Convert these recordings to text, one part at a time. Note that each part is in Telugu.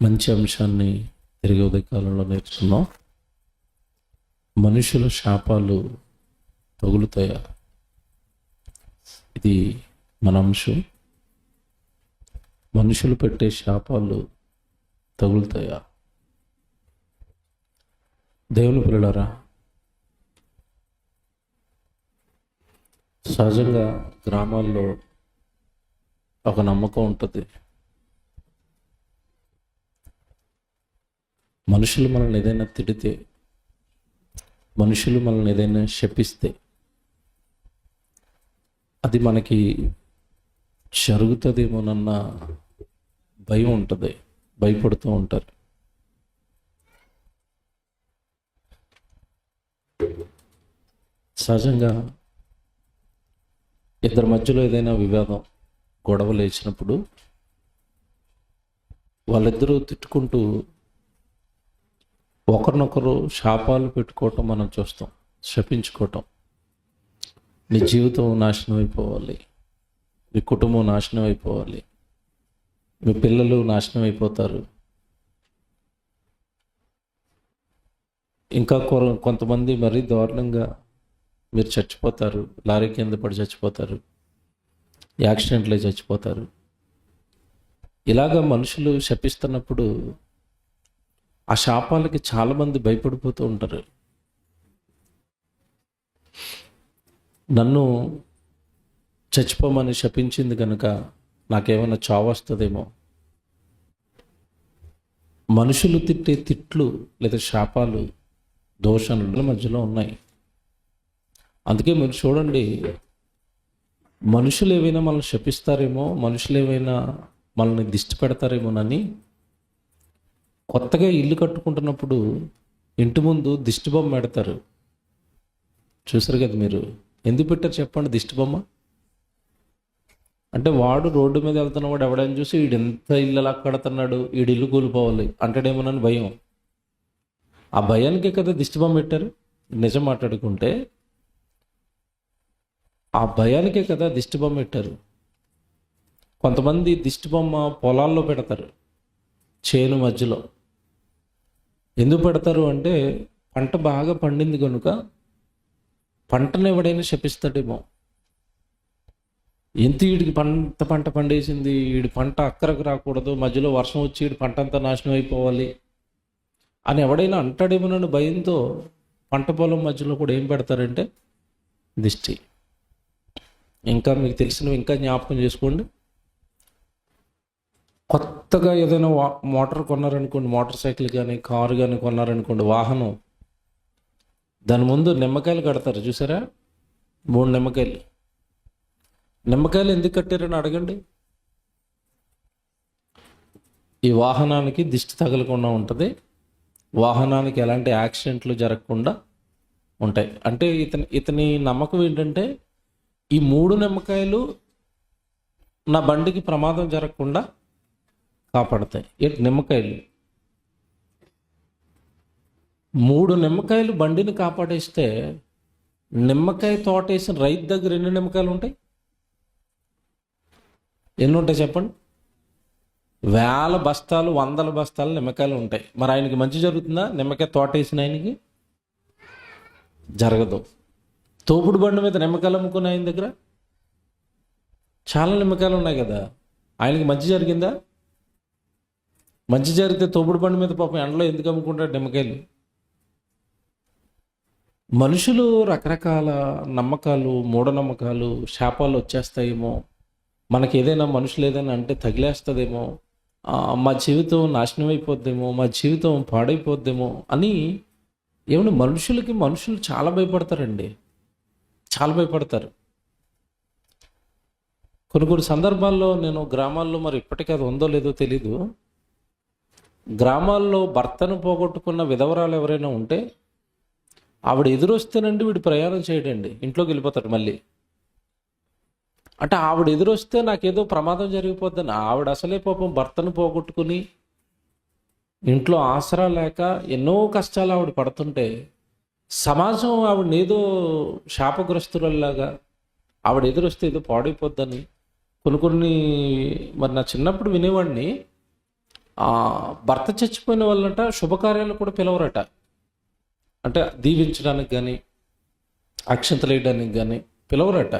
మంచి అంశాన్ని తిరిగి ఉదయకాలంలో నేర్చుకున్నాం. మనుషుల శాపాలు తగులుతాయా? ఇది మన అంశం. మనుషులు పెట్టే శాపాలు తగులుతాయా? దేవుని పిల్లలారా, సహజంగా గ్రామాల్లో ఒక నమ్మకం ఉంటుంది. మనుషులు మనల్ని ఏదైనా తిడితే, మనుషులు మనల్ని ఏదైనా శపిస్తే అది మనకి జరుగుతుందేమోనన్న భయం ఉంటుంది, భయపడుతూ ఉంటారు. సహజంగా ఇద్దరి మధ్యలో ఏదైనా వివాదం, గొడవ లేచినప్పుడు వాళ్ళిద్దరూ తిట్టుకుంటూ ఒకరినొకరు శాపాలు పెట్టుకోవటం మనం చూస్తాం, శపించుకోవటం. నీ జీవితం నాశనం అయిపోవాలి, మీ కుటుంబం నాశనం అయిపోవాలి, మీ పిల్లలు నాశనం అయిపోతారు, ఇంకా కొంతమంది మరీ దారుణంగా మీరు చచ్చిపోతారు, లారీ కింద పడి చచ్చిపోతారు, యాక్సిడెంట్లో చచ్చిపోతారు. ఇలాగ మనుషులు శపిస్తున్నప్పుడు ఆ శాపాలకి చాలామంది భయపడిపోతూ ఉంటారు. నన్ను చచ్చిపోమని శపించింది కనుక నాకేమైనా చావు వస్తుందేమో. మనుషులు తిట్టే తిట్లు లేదా శాపాలు దోషణల మధ్యలో ఉన్నాయి. అందుకే మీరు చూడండి, మనుషులు ఏవైనా మనల్ని శపిస్తారేమో, మనుషులు ఏవైనా మనల్ని దిష్టి పెడతారేమోనని కొత్తగా ఇల్లు కట్టుకుంటున్నప్పుడు ఇంటి ముందు దిష్టి బొమ్మ పెడతారు. చూసారు కదా మీరు? ఎందుకు పెట్టారు చెప్పండి దిష్టి బొమ్మ? అంటే వాడు రోడ్డు మీద వెళ్తున్నవాడు ఎవడని చూసి వీడు ఎంత ఇల్లు అలా కడుతున్నాడు, వీడి ఇల్లు కూలిపోవాలి అంటాడేమోనని భయం. ఆ భయానికే కదా దిష్టి బొమ్మ పెట్టారు. నిజం మాట్లాడుకుంటే ఆ భయానికే కదా దిష్టి బొమ్మ పెట్టారు. కొంతమంది దిష్టి బొమ్మ పొలాల్లో పెడతారు, చేను మధ్యలో. ఎందుకు పెడతారు అంటే పంట బాగా పండింది కనుక పంటను ఎవడైనా శపిస్తాడేమో. ఎంత వీడికి పంట పండేసింది, వీడి పంట అక్కరకు రాకూడదు, మధ్యలో వర్షం వచ్చి వీడి పంట అంతా నాశనం అయిపోవాలి అని ఎవడైనా అంటాడేమోనని భయంతో పంట పొలం మధ్యలో కూడా ఏం పెడతారంటే దిష్టి. ఇంకా మీకు తెలిసినవి ఇంకా జ్ఞాపకం చేసుకోండి. కొత్తగా ఏదైనా మోటార్ కొన్నారనుకోండి, మోటార్ సైకిల్ కానీ కారు కానీ కొన్నారనుకోండి, వాహనం, దాని ముందు నిమ్మకాయలు కడతారు. చూసారా? 3 నిమ్మకాయలు. నిమ్మకాయలు ఎందుకు కట్టారని అడగండి. ఈ వాహనానికి దిష్టి తగలకుండా ఉంటుంది, వాహనానికి ఎలాంటి యాక్సిడెంట్లు జరగకుండా ఉంటాయి. అంటే ఇతని నమ్మకం ఏంటంటే ఈ 3 నిమ్మకాయలు నా బండికి ప్రమాదం జరగకుండా కాపాడతాయి. నిమ్మకాయలు 3 నిమ్మకాయలు బండిని కాపాడేస్తే నిమ్మకాయ తోట వేసిన రైతు దగ్గర ఎన్ని నిమ్మకాయలు ఉంటాయి? ఎన్ని ఉంటాయి చెప్పండి? 1000 బస్తాలు, 100 బస్తాలు నిమ్మకాయలు ఉంటాయి. మరి ఆయనకి మంచి జరుగుతుందా? నిమ్మకాయ తోట వేసిన ఆయనకి జరగదు. తోపుడు బండి మీద నిమ్మకాయలు అమ్ముకునే ఆయన దగ్గర చాలా నిమ్మకాయలు ఉన్నాయి కదా, ఆయనకి మంచి జరిగిందా? మంచి జరిగితే తోపుడు బండి మీద పాపం ఎండలో ఎందుకు అమ్ముకుంటాడు నిమ్మకాయలు? మనుషులు రకరకాల నమ్మకాలు, మూఢనమ్మకాలు, శాపాలు వచ్చేస్తాయేమో, మనకి ఏదైనా మనుషులు ఏదైనా అంటే తగిలేస్తుందేమో, మా జీవితం నాశనం అయిపోద్దేమో, మా జీవితం పాడైపోద్దేమో అని ఏమన్నా మనుషులు చాలా భయపడతారండి, చాలా భయపడతారు. కొన్ని సందర్భాల్లో నేను గ్రామాల్లో, మరి ఇప్పటికీ అది ఉందో లేదో తెలీదు, గ్రామాల్లో భర్తను పోగొట్టుకున్న విధవరాలు ఎవరైనా ఉంటే ఆవిడ ఎదురొస్తేనండి వీడు ప్రయాణం చేయడండి, ఇంట్లోకి వెళ్ళిపోతాడు మళ్ళీ. అంటే ఆవిడ ఎదురొస్తే నాకేదో ప్రమాదం జరిగిపోద్దని. ఆవిడ అసలే పాపం భర్తను పోగొట్టుకుని ఇంట్లో ఆసరా లేక ఎన్నో కష్టాలు ఆవిడ పడుతుంటే సమాజం ఆవిడని ఏదో శాపగ్రస్తులలాగా, ఆవిడ ఎదురొస్తే ఏదో పాడైపోద్దని కొన్ని మరి నా చిన్నప్పుడు వినేవాడిని. ఆ భర్త చచ్చిపోయిన వాళ్ళంట శుభకార్యాలు కూడా పిలవరట. అంటే దీవించడానికి కానీ అక్షంతలు వేయడానికి కానీ పిలవరట.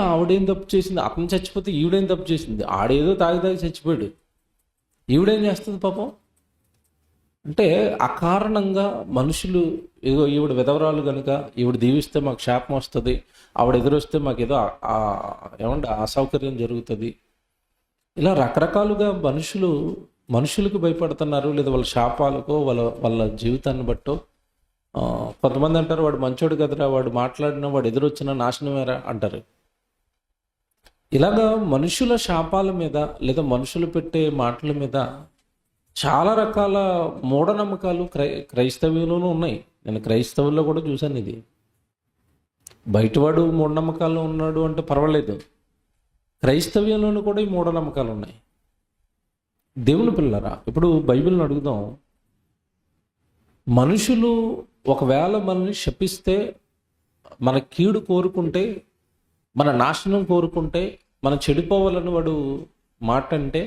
ఆవిడేం తప్పు చేసింది? అతను చచ్చిపోతే ఈవిడేం తప్పు చేసింది? ఆడేదో తాగి తాగి చచ్చిపోయాడు, ఈవిడేం చేస్తుంది పాపం? అంటే అకారణంగా మనుషులు ఏదో ఈవిడ విధవరాలు కనుక ఈవిడ దీవిస్తే మాకు శాపం వస్తుంది, ఆవిడ ఎదురొస్తే మాకు ఏదో ఏమంటే అసౌకర్యం జరుగుతుంది, ఇలా రకరకాలుగా మనుషులకు భయపడుతున్నారు. లేదా వాళ్ళ శాపాలకో వాళ్ళ జీవితాన్ని బట్టో. కొంతమంది అంటారు వాడు మంచోడు కదరా, వాడు మాట్లాడినా వాడు ఎదురొచ్చినా నాశనమేరా అంటారు. ఇలాగా మనుషుల శాపాల మీద లేదా మనుషులు పెట్టే మాటల మీద చాలా రకాల మూఢనమ్మకాలు క్రైస్తవ్యంలోనూ ఉన్నాయి. నేను క్రైస్తవుల్లో కూడా చూశాను ఇది. బయటవాడు మూఢనమ్మకాలు ఉన్నాడు అంటే పర్వాలేదు, క్రైస్తవ్యంలోనూ కూడా ఈ మూఢనమ్మకాలు ఉన్నాయి. దేవుని పిల్లరా, ఇప్పుడు బైబిల్ని అడుగుదాం. మనుషులు ఒకవేళ మనల్ని శపిస్తే, మన కీడు కోరుకుంటే, మన నాశనం కోరుకుంటే, మనం చెడిపోవాలని వాడు మాట అంటే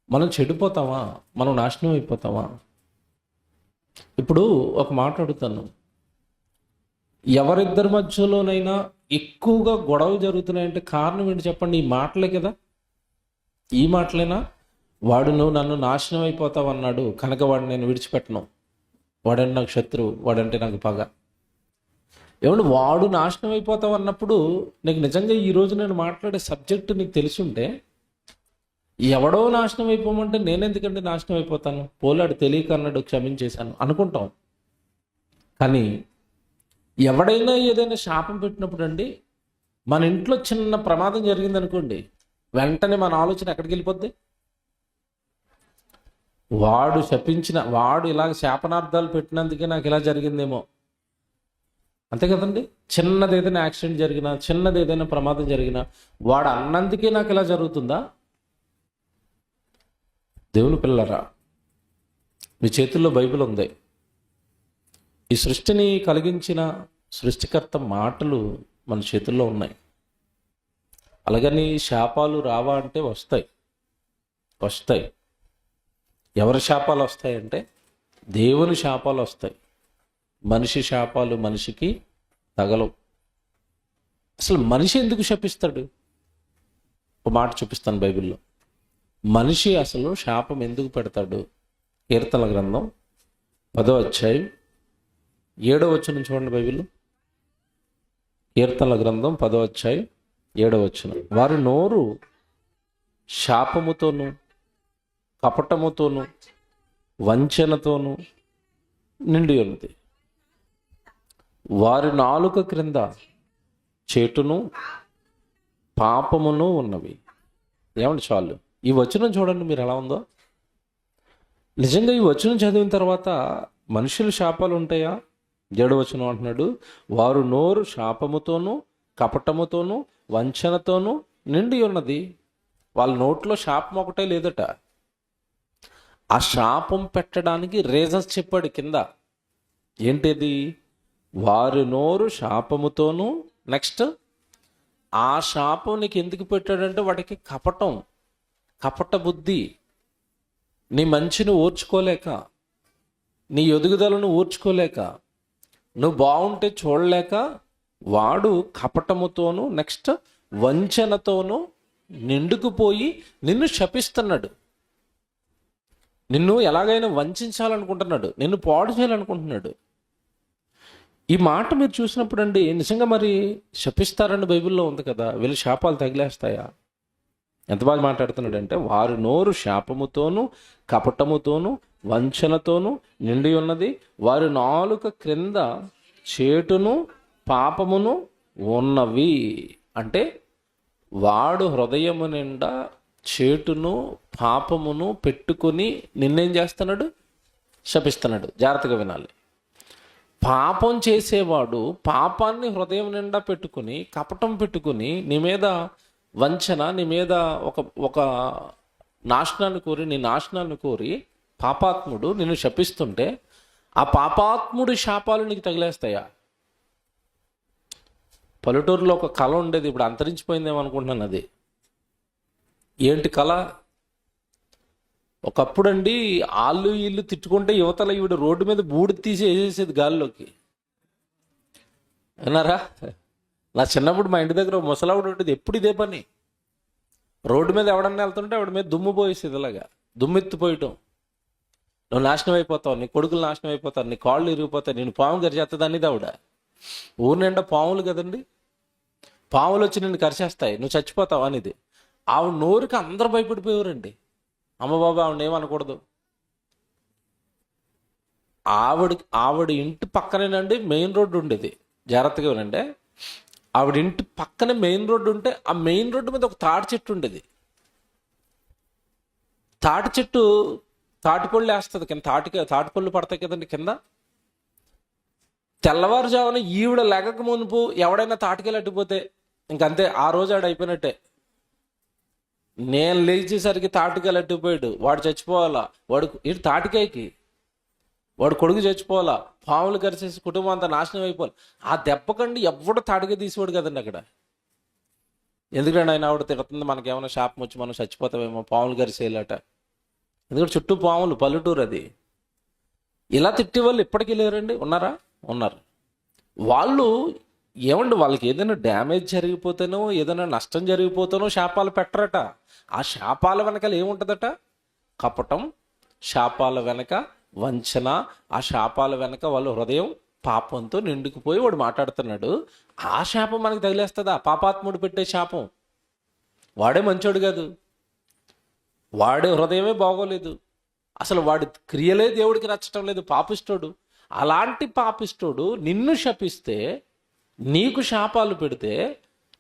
మనం చెడిపోతామా? మనం నాశనం అయిపోతామా? ఇప్పుడు ఒక మాట అడుగుతాను, ఎవరిద్దరి మధ్యలోనైనా ఎక్కువగా గొడవలు జరుగుతున్నాయంటే కారణం ఏంటి చెప్పండి? ఈ మాటలే కదా. ఈ మాటలేనా? వాడు నువ్వు నన్ను నాశనం అయిపోతావు అన్నాడు కనుక వాడు నేను విడిచిపెట్టను, వాడంటే నాకు శత్రువు, వాడంటే నాకు పగ. ఏమంటే వాడు నాశనం అయిపోతావు అన్నప్పుడు నీకు నిజంగా ఈరోజు నేను మాట్లాడే సబ్జెక్టు నీకు తెలుసుంటే, ఎవడో నాశనం అయిపోమంటే నేను ఎందుకంటే నాశనం అయిపోతాను, పోలాడు తెలియక అన్నాడు క్షమించేశాను అనుకుంటాం. కానీ ఎవడైనా ఏదైనా శాపం పెట్టినప్పుడు అండి, మన ఇంట్లో చిన్న ప్రమాదం జరిగింది అనుకోండి, వెంటనే మన ఆలోచన ఎక్కడికి వెళ్ళిపోద్ది? వాడు ఇలాగ శాపనార్థాలు పెట్టినందుకే నాకు ఇలా జరిగిందేమో, అంతే కదండి. చిన్నది ఏదైనా యాక్సిడెంట్ జరిగినా, చిన్నది ఏదైనా ప్రమాదం జరిగినా వాడు అన్నందుకే నాకు ఇలా జరుగుతుందా? దేవుని పిల్లరా, మీ చేతుల్లో బైబిల్ ఉంది. ఈ సృష్టిని కలిగించిన సృష్టికర్త మాటలు మన చేతుల్లో ఉన్నాయి. అలాగని శాపాలు రావా అంటే వస్తాయి. ఎవరి శాపాలు వస్తాయంటే దేవుని శాపాలు వస్తాయి. మనిషి శాపాలు మనిషికి తగలవు. అసలు మనిషి ఎందుకు శపిస్తాడు? ఒక మాట చూపిస్తాను బైబిల్లో. మనిషి అసలు శాపం ఎందుకు పెడతాడు? కీర్తనల గ్రంథం 10వ అధ్యాయం 7వ వచనం చూడండి బైబిల్లో. కీర్తనల గ్రంథం 10వ అధ్యాయం 7వ వచనం. వారి నోరు శాపముతోనూ కపటముతోనూ వంచనతోనూ నిండి ఉన్నది. వారి నాలుక క్రింద చేటును పాపమును ఉన్నవి. ఏమండి చాలు. ఈ వచనం చూడండి మీరు ఎలా ఉందో. నిజంగా ఈ వచనం చదివిన తర్వాత మనుషుల శాపాలు ఉంటాయా? 7వ వచనం అంటున్నాడు, వారు నోరు శాపముతోనూ కపటముతోనూ వంచనతోనూ నిండి ఉన్నది. వాళ్ళ నోట్లో శాపం ఒకటే లేదట. ఆ శాపం పెట్టడానికి రీజన్స్ చెప్పాడు కింద. ఏంటిది? వారి నోరు శాపముతోనూ, నెక్స్ట్ ఆ శాపం నీకు ఎందుకు పెట్టాడంటే వాడికి కపట బుద్ధి. నీ మంచిని ఓర్చుకోలేక, నీ ఎదుగుదలను ఓర్చుకోలేక, నువ్వు బాగుంటే చూడలేక వాడు కపటముతోనూ నెక్స్ట్ వంచనతోనూ నిండుకుపోయి నిన్ను శపిస్తున్నాడు. నిన్ను ఎలాగైనా వంచాలనుకుంటున్నాడు, నిన్ను పాడు చేయాలనుకుంటున్నాడు. ఈ మాట మీరు చూసినప్పుడు అండి నిజంగా మరి శపిస్తారని బైబిల్లో ఉంది కదా, వీళ్ళు శాపాలు తగిలేస్తాయా? ఎంత బాగా మాట్లాడుతున్నాడు అంటే, వారి నోరు శాపముతోనూ కపటముతోనూ వంచనతోనూ నిండి ఉన్నది. వారి నాలుక క్రింద చేటును పాపమును ఉన్నవి. అంటే వాడు హృదయము నిండా చేటును పాపమును పెట్టుకుని నిన్నేం చేస్తున్నాడు? శపిస్తున్నాడు. జాగ్రత్తగా వినాలి. పాపం చేసేవాడు పాపాన్ని హృదయం నిండా పెట్టుకుని, కపటం పెట్టుకుని, నీ మీద వంచన, నీ మీద ఒక నీ నాశనాన్ని కోరి పాపాత్ముడు నిన్ను శపిస్తుంటే ఆ పాపాత్ముడి శాపాలు నీకు తగిలేస్తాయా? పల్లెటూరులో ఒక కళ ఉండేది, ఇప్పుడు అంతరించిపోయిందేమో అనుకుంటున్నాను. అది ఏంటి కళ? ఒకప్పుడండి ఆళ్ళు ఇల్లు తిట్టుకుంటే యువతల ఈవిడ రోడ్డు మీద బూడి తీసి వేసేసేది గాల్లోకి. అన్నారా? నా చిన్నప్పుడు మా ఇంటి దగ్గర ముసలావిడ ఉంటుంది, ఎప్పుడు ఇదే పని. రోడ్డు మీద ఎవడన్నా వెళ్తుంటే ఆవిడ మీద దుమ్ము పోయేసేది, ఇలాగా దుమ్మెత్తిపోయటం. నువ్వు నాశనం అయిపోతావు, నీ కొడుకులు నాశనం అయిపోతావు, నీ కాళ్ళు ఇరిగిపోతాయి, నేను పాము గరిచేస్తుంది అనేది ఆవిడ. ఊరి నిండా పాములు కదండి, పాములు వచ్చి నిన్ను కరిచేస్తాయి, నువ్వు చచ్చిపోతావు అనేది. ఆవిడ నోరుకి అందరూ భయపడిపోయేవారండి. అమ్మ బాబా ఆవిడ ఏమనకూడదు. ఆవిడ ఇంటి పక్కనేనండి మెయిన్ రోడ్డు ఉండేది. జాగ్రత్తగా వినండి. ఆవిడ ఇంటి పక్కనే మెయిన్ రోడ్డు ఉంటే ఆ మెయిన్ రోడ్డు మీద ఒక తాటి చెట్టు ఉండేది. తాటి చెట్టు తాటిపళ్ళు వేస్తుంది కింద, తాటిపళ్ళు పడతాయి కదండి కింద. తెల్లవారుజామున ఈవిడ లెగక మునుపు ఎవడైనా తాటికెళ్ళి అట్టిపోతే ఇంకంతే, ఆ రోజు ఆడు అయిపోయినట్టే. నేను లేచేసరికి తాటికాయలు అట్టిపోయాడు, వాడు చచ్చిపోవాలా, ఇటు తాటికాయకి వాడు కొడుకు చచ్చిపోవాలా, పాములు కరిచేసి కుటుంబం అంతా నాశనం అయిపోవాలి. ఆ దెబ్బకండి ఎవడు తాటికాయ తీసేవాడు కదండి అక్కడ. ఎందుకంటే ఆయన ఆవిడ తిడుతుంది, మనకేమైనా శాపం వచ్చి మనం చచ్చిపోతామేమో, పాములు కరిసేయాలట. ఎందుకంటే చుట్టూ పాములు, పల్లెటూరు అది. ఇలా తిట్టే వాళ్ళు ఇప్పటికీ లేరండి, ఉన్నారా? ఉన్నారు. వాళ్ళు ఏమండి, వాళ్ళకి ఏదైనా డ్యామేజ్ జరిగిపోతేనో ఏదైనా నష్టం జరిగిపోతేనో శాపాలు పెట్టరట. ఆ శాపాల వెనకాల ఏముంటుందట? కపటం, శాపాల వెనక వంచన, ఆ శాపాల వెనక వాళ్ళ హృదయం పాపంతో నిండుకుపోయి వాడు మాట్లాడుతున్నాడు. ఆ శాపం మనకు తగిలేస్తుందా? పాపాత్ముడు పెట్టే శాపం. వాడే మంచోడు కాదు, వాడి హృదయమే బాగోలేదు, అసలు వాడి క్రియలే దేవుడికి నచ్చటం లేదు, పాపిస్తోడు. అలాంటి పాపిస్తోడు నిన్ను శపిస్తే, నీకు శాపాలు పెడితే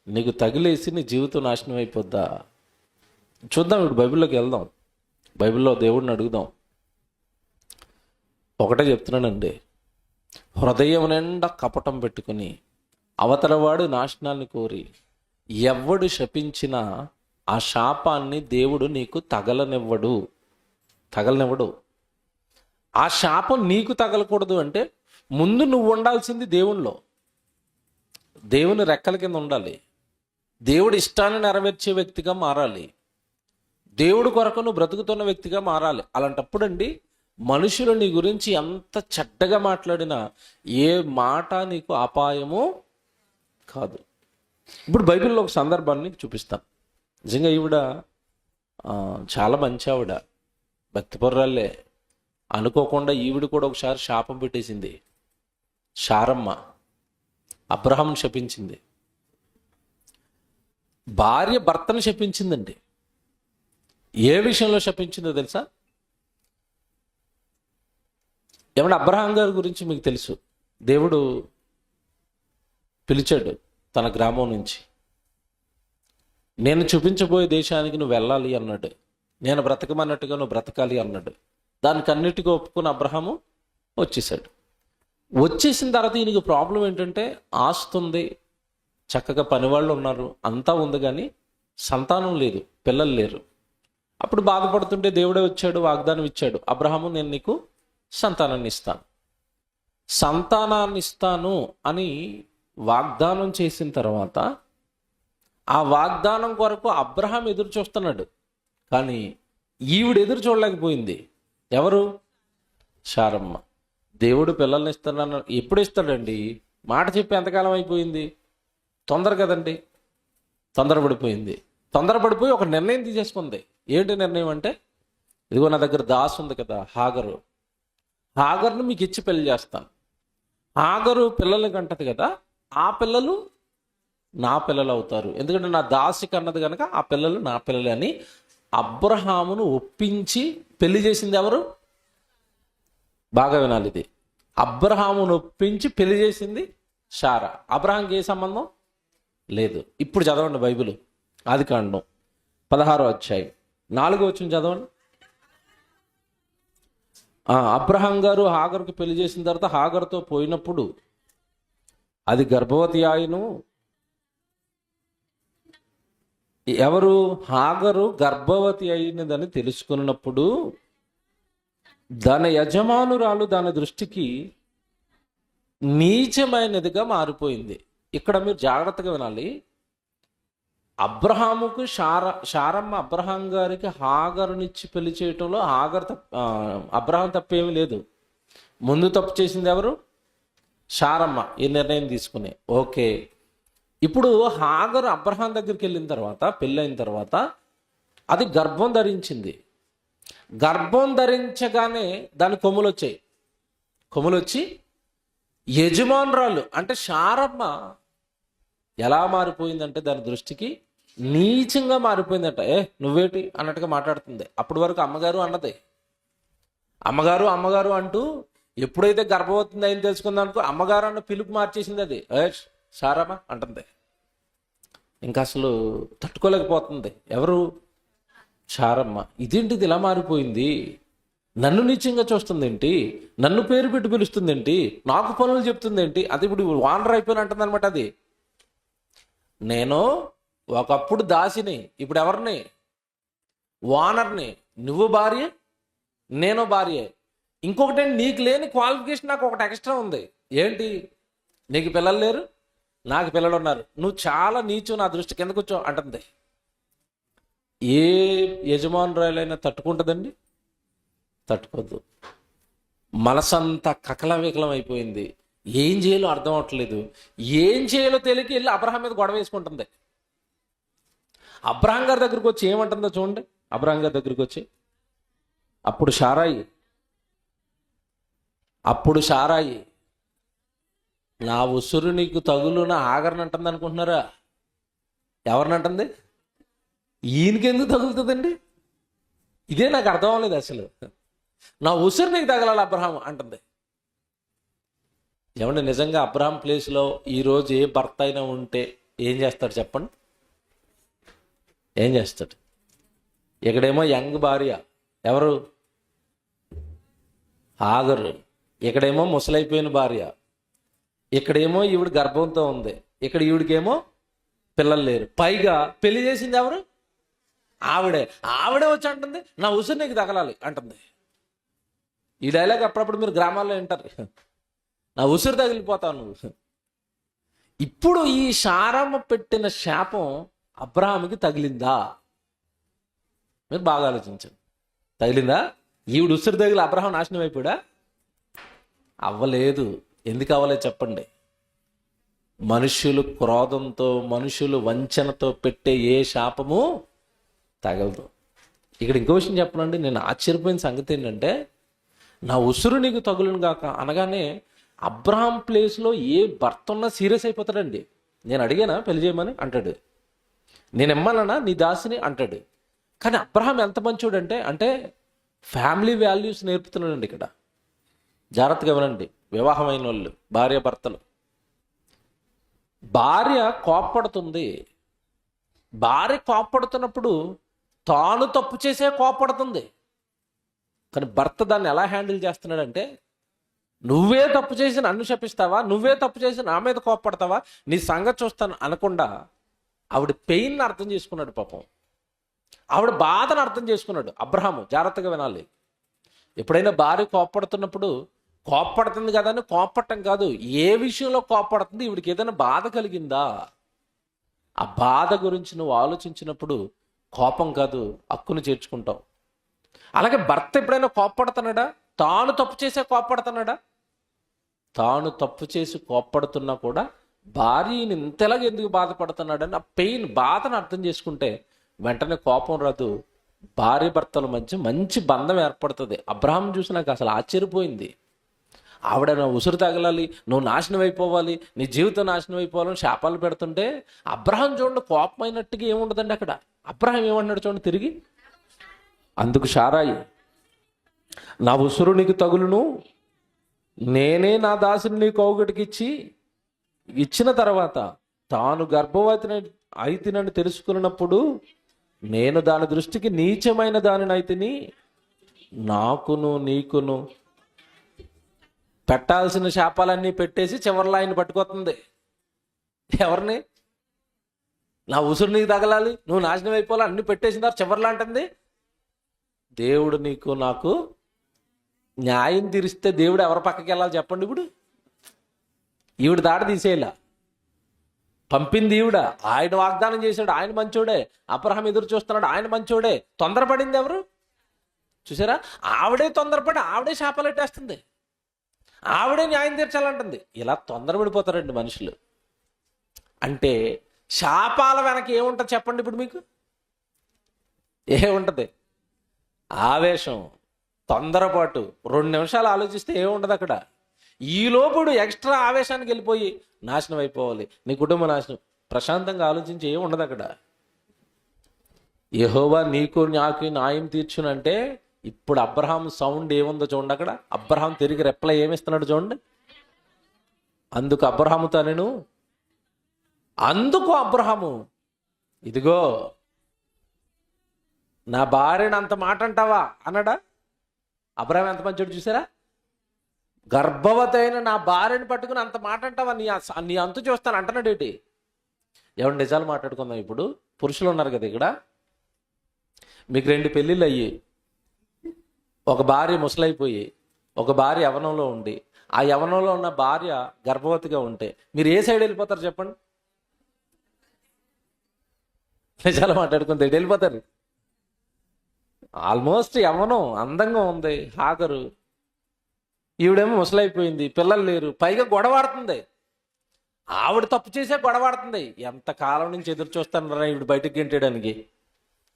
నీకు తగిలేసి నీ జీవితం నాశనం అయిపోద్దా? చూద్దాం, ఇప్పుడు బైబిల్లోకి వెళ్దాం. బైబిల్లో దేవుడిని అడుగుదాం. ఒకటే చెప్తున్నానండి, హృదయం నిండా కపటం పెట్టుకుని అవతలవాడు నాశనాన్ని కోరి ఎవడు శపించినా ఆ శాపాన్ని దేవుడు నీకు తగలనివ్వడు. ఆ శాపం నీకు తగలకూడదు అంటే ముందు నువ్వు ఉండాల్సింది దేవునిలో, దేవుని రెక్కల కింద ఉండాలి, దేవుడి ఇష్టాన్ని నెరవేర్చే వ్యక్తిగా మారాలి, దేవుడి కొరకు నువ్వు బ్రతుకుతున్న వ్యక్తిగా మారాలి. అలాంటప్పుడు అండి మనుషులు నీ గురించి ఎంత చెడ్డగా మాట్లాడినా ఏ మాట నీకు అపాయము కాదు. ఇప్పుడు బైబిల్లో ఒక సందర్భాన్ని చూపిస్తాను. నిజంగా ఈవిడ చాలా మంచి ఆవిడ, భక్తిపరురాలే. అనుకోకుండా ఈవిడ కూడా ఒకసారి శాపం పెట్టేసింది. శారమ్మ అబ్రహాంను శపించింది. భార్య భర్తను శపించిందండి. ఏ విషయంలో శపించిందో తెలుసా? ఏమన్నా అబ్రహాం గారి గురించి మీకు తెలుసు. దేవుడు పిలిచాడు తన గ్రామం నుంచి. నేను చూపించబోయే దేశానికి నువ్వు వెళ్ళాలి అన్నాడు. నేను బ్రతకమన్నట్టుగా నువ్వు బ్రతకాలి అన్నాడు. దానికి అన్నిటికీ ఒప్పుకుని అబ్రహాము వచ్చేసాడు. వచ్చేసిన తర్వాత ఈయనకి ప్రాబ్లం ఏంటంటే, ఆస్తుంది, చక్కగా పనివాళ్ళు ఉన్నారు, అంతా ఉంది, కానీ సంతానం లేదు, పిల్లలు లేరు. అప్పుడు బాధపడుతుంటే దేవుడే వచ్చాడు, వాగ్దానం ఇచ్చాడు. అబ్రహాము, నేను నీకు సంతానాన్ని ఇస్తాను అని వాగ్దానం చేసిన తర్వాత ఆ వాగ్దానం కొరకు అబ్రహాం ఎదురు చూస్తున్నాడు. కానీ ఈవిడ ఎదురు చూడలేకపోయింది. ఎవరు? శారమ్మ. దేవుడు పిల్లల్ని ఇస్తానన్న ఎప్పుడు ఇస్తాడండి? మాట చెప్పి ఎంతకాలం అయిపోయింది? తొందర కదండి, తొందరపడిపోయి ఒక నిర్ణయం తీసేసుకుంది. ఏంటి నిర్ణయం అంటే, ఇదిగో నా దగ్గర దాసు ఉంది కదా హాగర్ను మీకు ఇచ్చి పెళ్లి చేస్తాను. హాగరు పిల్లల్ని కంటది కదా, ఆ పిల్లలు నా పిల్లలు అవుతారు, ఎందుకంటే నా దాసి కన్నది కనుక ఆ పిల్లలు నా పిల్లలు అని అబ్రహామును ఒప్పించి పెళ్లి చేసింది ఎవరు? బాగా వినాలి ఇది. అబ్రహామును ఒప్పించి పెళ్లి చేసింది శారా. అబ్రహాంకి ఏ సంబంధం లేదు. ఇప్పుడు చదవండి బైబిల్, ఆదికాండం 16వ అధ్యాయం 4వ వచనం చదవండి. అబ్రహాం గారు హాగరుకు పెళ్లి చేసిన తర్వాత హాగరుతో పోయినప్పుడు అది గర్భవతి ఆయను. ఎవరు? హాగరు గర్భవతి అయినదని తెలుసుకున్నప్పుడు దాని యజమానురాలు దాని దృష్టికి నీచమైనదిగా మారిపోయింది. ఇక్కడ మీరు జాగ్రత్తగా వినాలి. అబ్రహాముకు శారమ్మ అబ్రహాం గారికి హాగరునిచ్చి పెళ్లి చేయటంలో అబ్రహాం తప్పేమీ లేదు. ముందు తప్పు చేసింది ఎవరు? శారమ్మ ఈ నిర్ణయం తీసుకుని. ఓకే, ఇప్పుడు హాగరు అబ్రహాం దగ్గరికి వెళ్ళిన తర్వాత, పెళ్ళైన తర్వాత అది గర్భం ధరించింది. గర్భం ధరించగానే దాని కొమ్ములు వచ్చాయి. కొమ్ములు వచ్చి యజమానురాలు అంటే శారమ్మ ఎలా మారిపోయిందంటే దాని దృష్టికి నీచంగా మారిపోయిందట. నువ్వేటి అన్నట్టుగా మాట్లాడుతుంది. అప్పటి వరకు అమ్మగారు అన్నది. అమ్మగారు అమ్మగారు అంటూ ఎప్పుడైతే గర్భవతి అయింది తెలుసుకుందాం అనుకో అమ్మగారు అన్న పిలుపు మార్చేసింది. అది శారమ్మ అంటుంది. ఇంకా అసలు తట్టుకోలేకపోతుంది. ఎవరు? శారమ్మ. ఇదేంటిది ఇలా మారిపోయింది? నన్ను నీచంగా చూస్తుంది ఏంటి? నన్ను పేరు పెట్టి పిలుస్తుంది ఏంటి? నాకు పనులు చెప్తుంది ఏంటి? అది ఇప్పుడు వానర్ అయిపోయిన అంటుంది అనమాట. అది నేను ఒకప్పుడు దాసిని, ఇప్పుడు ఎవరిని? వానర్ని. నువ్వు భార్య, నేను భార్య. ఇంకొకటి నీకు లేని క్వాలిఫికేషన్ నాకు ఒకటి ఎక్స్ట్రా ఉంది. ఏంటి? నీకు పిల్లలు లేరు, నాకు పిల్లలు ఉన్నారు. నువ్వు చాలా నీచు, నా దృష్టి కింద కూర్చో అంటుంది. ఏ యజమానురాలైనా తట్టుకుంటుందండి? తట్టుకోద్దు. మనసంతా కకలవికలం అయిపోయింది. ఏం చేయాలో అర్థం అవట్లేదు. ఏం చేయాలో తెలియక వెళ్ళి అబ్రహాం మీద గొడవ వేసుకుంటుంది. అబ్రహాం గారి దగ్గరికి వచ్చి ఏమంటుందో చూడండి. అబ్రహాం గారి దగ్గరికి వచ్చి అప్పుడు శారాయి నా ఉసురు నీకు తగులున ఆగరని అంటుంది అనుకుంటున్నారా? ఎవరినంటుంది? ఈయనకెందుకు తగులుతుందండి? ఇదే నాకు అర్థం అవ్వలేదు అసలు. నా ఉసురు నీకు తగలాలి అబ్రహాం అంటుంది. ఏమంటే నిజంగా అబ్రహాం ప్లేస్లో ఈరోజు ఏ భర్త అయినా ఉంటే ఏం చేస్తాడు చెప్పండి? ఏం చేస్తాడు? ఇక్కడేమో యంగ్ భార్య ఎవరు? హాగరు. ఇక్కడేమో ముసలైపోయిన భార్య. ఇక్కడేమో ఈవిడ గర్భంతో ఉంది. ఇక్కడ ఈవిడికేమో పిల్లలు లేరు. పైగా పెళ్లి చేసింది ఎవరు? ఆవిడే వచ్చి అంటుంది నా ఉసురు నీకు తగలాలి అంటుంది. ఈ డైలాగ్ అప్పుడప్పుడు మీరు గ్రామాల్లో వింటారు. నా ఉసురు తగిలిపోతావు నువ్వు. ఇప్పుడు ఈ శారమ్మ పెట్టిన శాపం అబ్రహాముకి తగిలిందా? మీరు బాగా ఆలోచించండి. తగిలిందా? ఈవిడ ఉసురు తగిలి అబ్రహాం నాశనం అయిపోయాడా? అవ్వలేదు. ఎందుకు అవ్వలేదు చెప్పండి? మనుషులు క్రోధంతో, మనుషులు వంచనతో పెట్టే ఏ శాపము తగలదు. ఇక్కడ ఇంకో విషయం చెప్పనండి. నేను ఆశ్చర్యపోయిన సంగతి ఏంటంటే, నా ఉసురు నీకు తగులును గాక అనగానే అబ్రహాం ప్లేస్లో ఏ భర్త ఉన్నా సీరియస్ అయిపోతాడండి. నేను అడిగానా పెళ్లి చేయమని అంటాడు. నేను ఇమ్మన్నా నీ దాసిని అంటాడు. కానీ అబ్రహాం ఎంత మంచోడంటే అంటే ఫ్యామిలీ వాల్యూస్ నేర్పుతున్నాడండి ఇక్కడ. జాగ్రత్తగా వినండి. వివాహమైన వాళ్ళు, భార్య భర్తలు. భార్య కోప్పడుతుంది. భార్య కోప్పడుతున్నప్పుడు తాను తప్పు చేసే కోప్పడుతుంది. కానీ భర్త దాన్ని ఎలా హ్యాండిల్ చేస్తున్నాడంటే, నువ్వే తప్పు చేసి నన్ను శపిస్తావా, నువ్వే తప్పు చేసి నా మీద కోప్పడతావా, నీ సంగతి చూస్తాను అనకుండా ఆవిడ పెయిన్ని అర్థం చేసుకున్నాడు. పాపం ఆవిడ బాధను అర్థం చేసుకున్నాడు అబ్రహాము. జాగ్రత్తగా వినాలి. ఎప్పుడైనా భార్య కోప్పడుతున్నప్పుడు కోప్పడుతుంది కదా అని కోప్పటం కాదు, ఏ విషయంలో కోప్పడుతుంది, ఈవిడికి ఏదైనా బాధ కలిగిందా, ఆ బాధ గురించి నువ్వు ఆలోచించినప్పుడు కోపం కాదు హక్కును చేర్చుకుంటావు. అలాగే భర్త ఎప్పుడైనా కోప్పడుతున్నాడా? తాను తప్పు చేసే కోప్పడుతున్నాడా? తాను తప్పు చేసి కోప్పడుతున్నా కూడా భార్యని ఇంతలాగా ఎందుకు బాధపడుతున్నాడని ఆ పెయిన్, బాధను అర్థం చేసుకుంటే వెంటనే కోపం రాదు. భార్య భర్తల మధ్య మంచి బంధం ఏర్పడుతుంది. అబ్రహాం చూసి నాకు అసలు ఆశ్చర్యపోయింది. ఆవిడ నా ఉసురు తగలాలి, నువ్వు నాశనం అయిపోవాలి, నీ జీవితం నాశనం అయిపోవాలని శాపాలు పెడుతుంటే అబ్రహాం చూడండి కోపమైనట్టుగా ఏముండదండి అక్కడ. అబ్రహాం ఏమన్నాడు చూడండి తిరిగి. అందుకు శారాయి నా ఉసురు నీకు తగులును, నేనే నా దాసిని నీ కౌగటికి ఇచ్చిన తర్వాత తాను గర్భవతిని అయితినని తెలుసుకున్నప్పుడు నేను దాని దృష్టికి నీచమైన దానిని అయితిని, నాకును నీకును పెట్టాల్సిన శాపాలన్నీ పెట్టేసి చివరిలో ఆయన పట్టుకొస్తుంది. ఎవరిని? నా ఉసురు నీకు తగలాలి, నువ్వు నాశనం అయిపోవాలి అన్ని పెట్టేసిన తర్వాత చివరిలో అంటుంది దేవుడు నీకు నాకు న్యాయం తీరిస్తే దేవుడు ఎవరి పక్కకి వెళ్ళాలి చెప్పండి? ఇప్పుడు ఈవిడ దాట తీసేయాల. పంపింది ఈవిడ. ఆయన వాగ్దానం చేశాడు, ఆయన మంచోడే. అబ్రహాం ఎదురు చూస్తున్నాడు, ఆయన మంచోడే. తొందరపడింది ఎవరు చూసారా? ఆవిడే తొందరపడి ఆవిడే శాపాలెట్టేస్తుంది, ఆవిడే న్యాయం తీర్చాలంటుంది. ఇలా తొందరపడిపోతారండి మనుషులు. అంటే శాపాల వెనక ఏముంటుంది చెప్పండి ఇప్పుడు మీకు? ఏముంటుంది? ఆవేశం, తొందరపాటు. 2 నిమిషాలు ఆలోచిస్తే ఏముండదు అక్కడ. ఈలోపుడు ఎక్స్ట్రా ఆవేశానికి వెళ్ళిపోయి నాశనం అయిపోవాలి, నీ కుటుంబ నాశనం. ప్రశాంతంగా ఆలోచించి ఏముండదు అక్కడ. యెహోవా నీకు నాకు న్యాయం తీర్చునంటే ఇప్పుడు అబ్రహాం సౌండ్ ఏముందో చూడండి అక్కడ. అబ్రహాం తిరిగి రెప్లై ఏమిస్తున్నాడు చూడండి. అందుకు అబ్రహాము ఇదిగో నా భార్యను అంత మాట అంటావా అన్నాడా? అబ్రహాం ఎంత మంచోడు చూసారా? గర్భవతి అయిన నా భార్యను పట్టుకుని అంత మాట అంటావా, నీ అంతు చూస్తాను అంటున్నాడు ఏంటి? ఎవరు నిజాలు మాట్లాడుకుందాం. ఇప్పుడు పురుషులు ఉన్నారు కదా ఇక్కడ, మీకు 2 పెళ్ళిళ్ళు అయ్యి, ఒక భార్య ముసలైపోయి, ఒక భార్య యవనంలో ఉండి, ఆ యవనంలో ఉన్న భార్య గర్భవతిగా ఉంటే మీరు ఏ సైడ్ వెళ్ళిపోతారు చెప్పండి? నిజాలు మాట్లాడుకుంటే వెళ్ళిపోతారు. ఆల్మోస్ట్ యవ్వనం అందంగా ఉంది హాగరు, ఈవిడేమో ముసలైపోయింది, పిల్లలు లేరు, పైగా గొడవాడుతుంది. ఆవిడ తప్పు చేసే గొడవాడుతుంది. ఎంత కాలం నుంచి ఎదురు చూస్తానరా ఈవిడ బయటకు గెంటేయడానికి.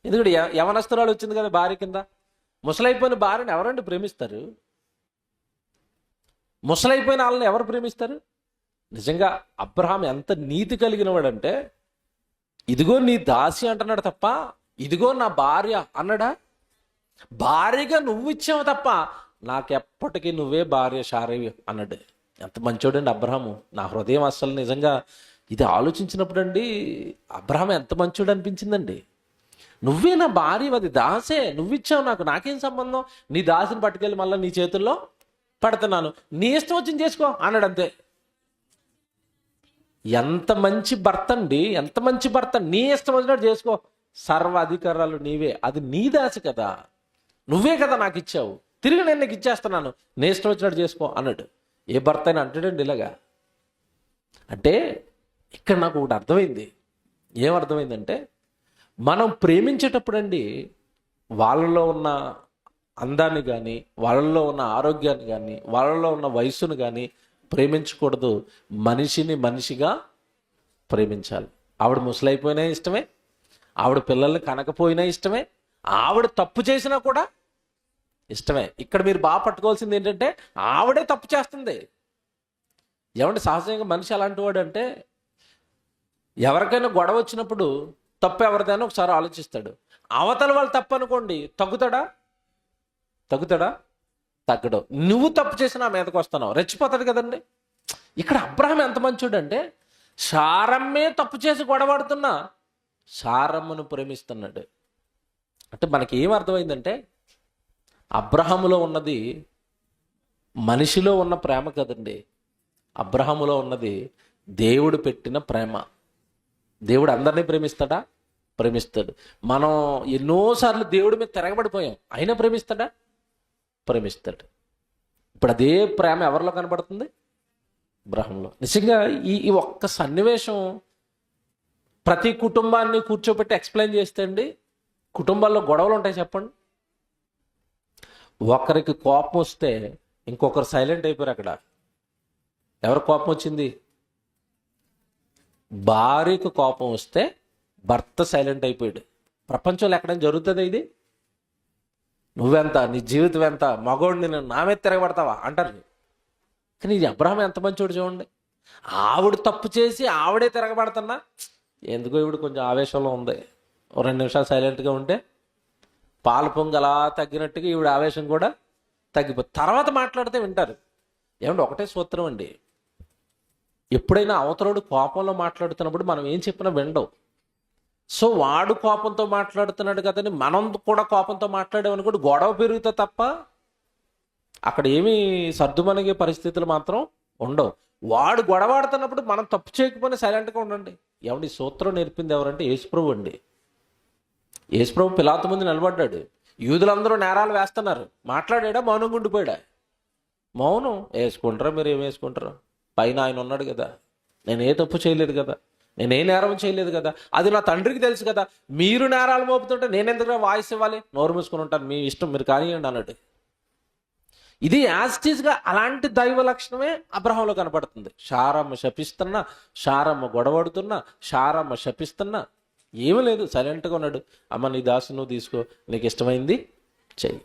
ఎందుకంటే యవనస్తురాలు వచ్చింది కదా భార్య కింద. ముసలైపోయిన భార్యను ఎవరండి ప్రేమిస్తారు? ముసలైపోయిన వాళ్ళని ఎవరు ప్రేమిస్తారు? నిజంగా అబ్రహాం ఎంత నీతి కలిగిన వాడంటే, ఇదిగో నీ దాసి అంటున్నాడు తప్ప ఇదిగో నా భార్య అన్నాడా? భార్యగా నువ్వు ఇచ్చావు తప్ప నాకెప్పటికీ నువ్వే భార్య శారీవి అన్నాడు. ఎంత మంచోడండి అబ్రహాము. నా హృదయం అస్సలు నిజంగా ఇది ఆలోచించినప్పుడు అండి, అబ్రహాం ఎంత మంచోడు అనిపించిందండి. నువ్వే నా భార్య, అది దాసే, నువ్విచ్చావు నాకు, నాకేం సంబంధం? నీ దాసిని పట్టుకెళ్ళి మళ్ళీ నీ చేతుల్లో పెడుతున్నాను, నీ ఇష్టం వచ్చింది చేసుకో అన్నాడు అంతే. ఎంత మంచి భర్త అండి, ఎంత మంచి భర్త. నీ ఇష్టం వచ్చినట్టు చేసుకో, సర్వ అధికారాలు నీవే, అది నీ దాసి కదా, నువ్వే కదా నాకు ఇచ్చావు, తిరిగి నేను నీకు ఇచ్చేస్తున్నాను, నీ ఇష్టం వచ్చినట్టు చేసుకో అన్నాడు. ఏ భర్త అయినా అంటాడండి ఇలాగా? అంటే ఇక్కడ నాకు ఒకటి అర్థమైంది. ఏమర్థమైందంటే, మనం ప్రేమించేటప్పుడు అండి వాళ్ళలో ఉన్న అందాన్ని కానీ, వాళ్ళలో ఉన్న ఆరోగ్యాన్ని కానీ, వాళ్ళలో ఉన్న వయస్సును కానీ ప్రేమించకూడదు. మనిషిని మనిషిగా ప్రేమించాలి. ఆవిడ ముసలైపోయినా ఇష్టమే, ఆవిడ పిల్లల్ని కనకపోయినా ఇష్టమే, ఆవిడ తప్పు చేసినా కూడా ఇష్టమే. ఇక్కడ మీరు బాగా పట్టుకోవాల్సింది ఏంటంటే, ఆవిడే తప్పు చేస్తుంది. ఏమంటే సహజంగా మనిషి అలాంటి వాడు అంటే, ఎవరికైనా గొడవ వచ్చినప్పుడు తప్పు ఎవరిదైనా ఒకసారి ఆలోచిస్తాడు. అవతల వాళ్ళు తప్పు అనుకోండి, తగ్గుతాడా? తగ్గడు. నువ్వు తప్పు చేసి నా మీదకి వస్తున్నావు, రెచ్చిపోతాడు కదండి. ఇక్కడ అబ్రహాం ఎంత మంచోడు అంటే, శారమ్మే తప్పు చేసి గొడవాడుతున్నా శారమ్మను ప్రేమిస్తున్నాడు. అంటే మనకి ఏం అర్థమైందంటే, అబ్రహాములో ఉన్నది మనిషిలో ఉన్న ప్రేమ కదండి, అబ్రహాములో ఉన్నది దేవుడు పెట్టిన ప్రేమ. దేవుడు అందరినీ ప్రేమిస్తాడా? ప్రేమిస్తాడు. మనం ఎన్నోసార్లు దేవుడి మీద తిరగబడిపోయాం, అయినా ప్రేమిస్తాడా? ప్రేమిస్తాడు. ఇప్పుడు అదే ప్రేమ ఎవరిలో కనబడుతుంది? అబ్రహాంలో. నిజంగా ఈ ఒక్క సన్నివేశం ప్రతి కుటుంబాన్ని కూర్చోబెట్టి ఎక్స్ప్లెయిన్ చేస్తే అండి, కుటుంబాల్లో గొడవలు ఉంటాయి చెప్పండి. ఒకరికి కోపం వస్తే ఇంకొకరు సైలెంట్ అయిపోయారు. అక్కడ ఎవరి కోపం వచ్చింది? భార్యకు కోపం వస్తే భర్త సైలెంట్ అయిపోయాడు. ప్రపంచంలో ఎక్కడైనా జరుగుతుంది ఇది? నువ్వెంత, నీ జీవితం ఎంత, మగోడిని నేను నా మీద తిరగబడతావా అంటారు. కానీ ఇది అబ్రహాం ఎంత మంచోడు చూడండి. ఆవిడ తప్పు చేసి ఆవిడే తిరగబడుతున్నా, ఎందుకో ఇవిడ కొంచెం ఆవేశంలో ఉంది, 2 నిమిషాలు సైలెంట్గా ఉంటే పాల పొంగు అలా తగ్గినట్టుగా ఈవిడ ఆవేశం కూడా తగ్గిపోతుంది. తర్వాత మాట్లాడితే వింటారు. ఏమంటే ఒకటే సూత్రం అండి, ఎప్పుడైనా అవతలోడు కోపంలో మాట్లాడుతున్నప్పుడు మనం ఏం చెప్పినా వినడం. సో వాడు కోపంతో మాట్లాడుతున్నాడు కదని మనం కూడా కోపంతో మాట్లాడేమని కూడా గొడవ పెరుగుతా తప్ప అక్కడ ఏమీ సర్దుమణిగే పరిస్థితులు మాత్రం ఉండవు. వాడు గొడవాడుతున్నప్పుడు మనం తప్పు చేయకపోయినా సైలెంట్గా ఉండండి. ఏమండి సూత్రం నేర్పింది ఎవరంటే యేసుప్రభు అండి. యేసుప్రభు పిలాతు ముందు నిలబడ్డాడు, యూదులందరూ నేరాలు వేస్తున్నారు, మాట్లాడా? మౌనంగా ఉండిపోయాడా? మౌనం. వేసుకుంటారా మీరు, ఏం వేసుకుంటారా? పైన ఆయన ఉన్నాడు కదా, నేను ఏ తప్పు చేయలేదు కదా, నేనే నేరం చేయలేదు కదా, అది నా తండ్రికి తెలుసు కదా, మీరు నేరాలు మోపుతుంటే నేను ఎందుకు వాయిస్ ఇవ్వాలి, నోరు మూసుకుని ఉంటాను, మీ ఇష్టం, మీరు కానివ్వండి అన్నట్టు. ఇది యాస్టీస్గా అలాంటి దైవ లక్షణమే అబ్రహాంలో కనపడుతుంది. శారమ్మ శపిస్తున్నా, శారమ్మ గొడవడుతున్నా, శారమ్మ శపిస్తున్నా ఏమీ లేదు, సైలెంట్గా ఉన్నాడు. అమ్మ నీ దాసు నువ్వు తీసుకో, నీకు ఇష్టమైంది చెయ్యి.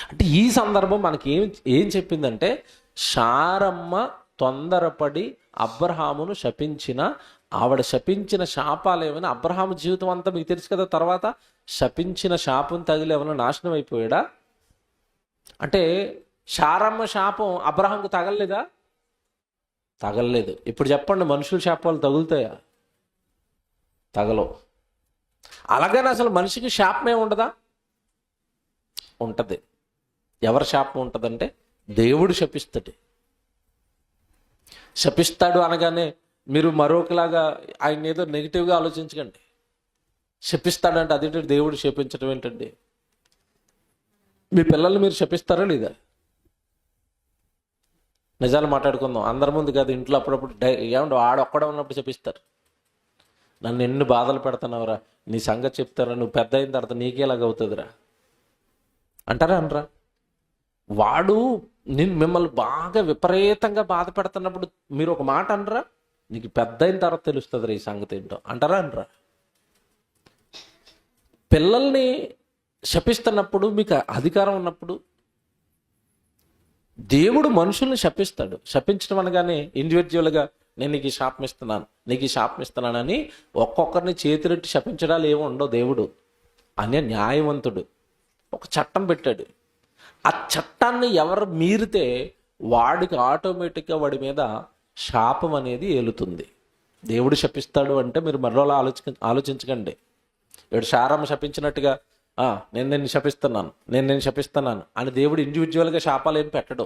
అంటే ఈ సందర్భం మనకి ఏం చెప్పిందంటే, శారమ్మ తొందరపడి అబ్రహామును శపించిన, ఆవిడ శపించిన శాపాలు ఏమైనా, అబ్రహాము జీవితం అంతా మీకు తెలుసు కదా, తర్వాత శపించిన శాపం తగిలి ఏమైనా నాశనం అయిపోయాడా అంటే, శారమ్మ శాపం అబ్రహాంకు తగలలేదా? తగలలేదు. ఇప్పుడు చెప్పండి, మనుషుల శాపాలు తగులుతాయా? తగలవు. అలాగని అసలు మనిషికి శాపమే ఉండదా? ఉంటుంది. ఎవరి శాపం ఉంటుందంటే, దేవుడు శపిస్తాడు. శపిస్తాడు అనగానే మీరు మరొకలాగా ఆయన ఏదో నెగిటివ్గా ఆలోచించకండి. శపిస్తాడంటే అదేంటి, దేవుడు శపించడం ఏంటండి? మీ పిల్లల్ని మీరు శపిస్తారా లేదా? నిజాలు మాట్లాడుకుందాం, అందరి ముందు కాదు, ఇంట్లో అప్పుడప్పుడు ఏమంటే ఆడొక్కడే ఉన్నప్పుడు శపిస్తారు. నన్ను ఎన్ని బాధలు పెడుతున్నావురా, నీ సంగతి చెప్తారా, నువ్వు పెద్ద అయిన తర్వాత నీకేలాగవుతుందిరా అంటారా అనరా? వాడు మిమ్మల్ని బాగా విపరీతంగా బాధ పెడుతున్నప్పుడు మీరు ఒక మాట అనరా, నీకు పెద్ద అయిన తర్వాత తెలుస్తుంది ఈ సంగతి ఏంటో అంటారా అనరా? పిల్లల్ని శపిస్తున్నప్పుడు, మీకు అధికారం ఉన్నప్పుడు దేవుడు మనుషుల్ని శపిస్తాడు. శపించడం అనగానే ఇండివిజువల్గా నేను నీకు ఈ శాపం ఇస్తున్నాను, నీకు ఈ శాపం ఇస్తున్నానని ఒక్కొక్కరిని చేతులెట్టి శపించడాలు ఏమి ఉండవు. దేవుడు అనే న్యాయవంతుడు, ఒక చట్టం పెట్టాడు. ఆ చట్టాన్ని ఎవరు మీరితే వాడికి ఆటోమేటిక్గా వాడి మీద శాపం అనేది ఏలుతుంది. దేవుడు శపిస్తాడు అంటే మీరు మరోలా ఆలోచించకండి. ఇప్పుడు శారమ్మ శపించినట్టుగా నేను నిన్ను శపిస్తున్నాను, నేను శపిస్తున్నాను అని దేవుడు ఇండివిజువల్గా శాపాలు ఏం పెట్టడు.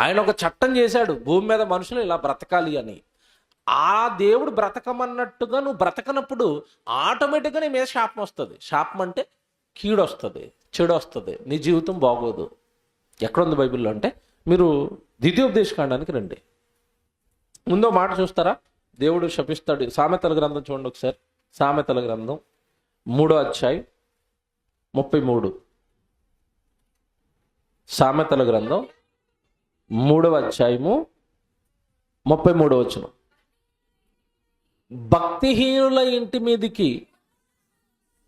ఆయన ఒక చట్టం చేశాడు, భూమి మీద మనుషులు ఇలా బ్రతకాలి అని. ఆ దేవుడు బ్రతకమన్నట్టుగా నువ్వు బ్రతకనప్పుడు ఆటోమేటిక్గా నీ మీద శాపం వస్తుంది. శాపం అంటే కీడు వస్తుంది, చెడు వస్తుంది, నీ జీవితం బాగోదు. ఎక్కడుంది బైబిల్లో అంటే, మీరు ద్వితీయోపదేశకాండానికి రండి. ముందో మాట చూస్తారా, దేవుడు శపిస్తాడు. సామెతల గ్రంథం చూడండి ఒకసారి. సామెతల గ్రంథం 3వ అధ్యాయం 33. సామెతల గ్రంథం 3వ అధ్యాయము 33వ వచనం. భక్తిహీనుల ఇంటి మీదకి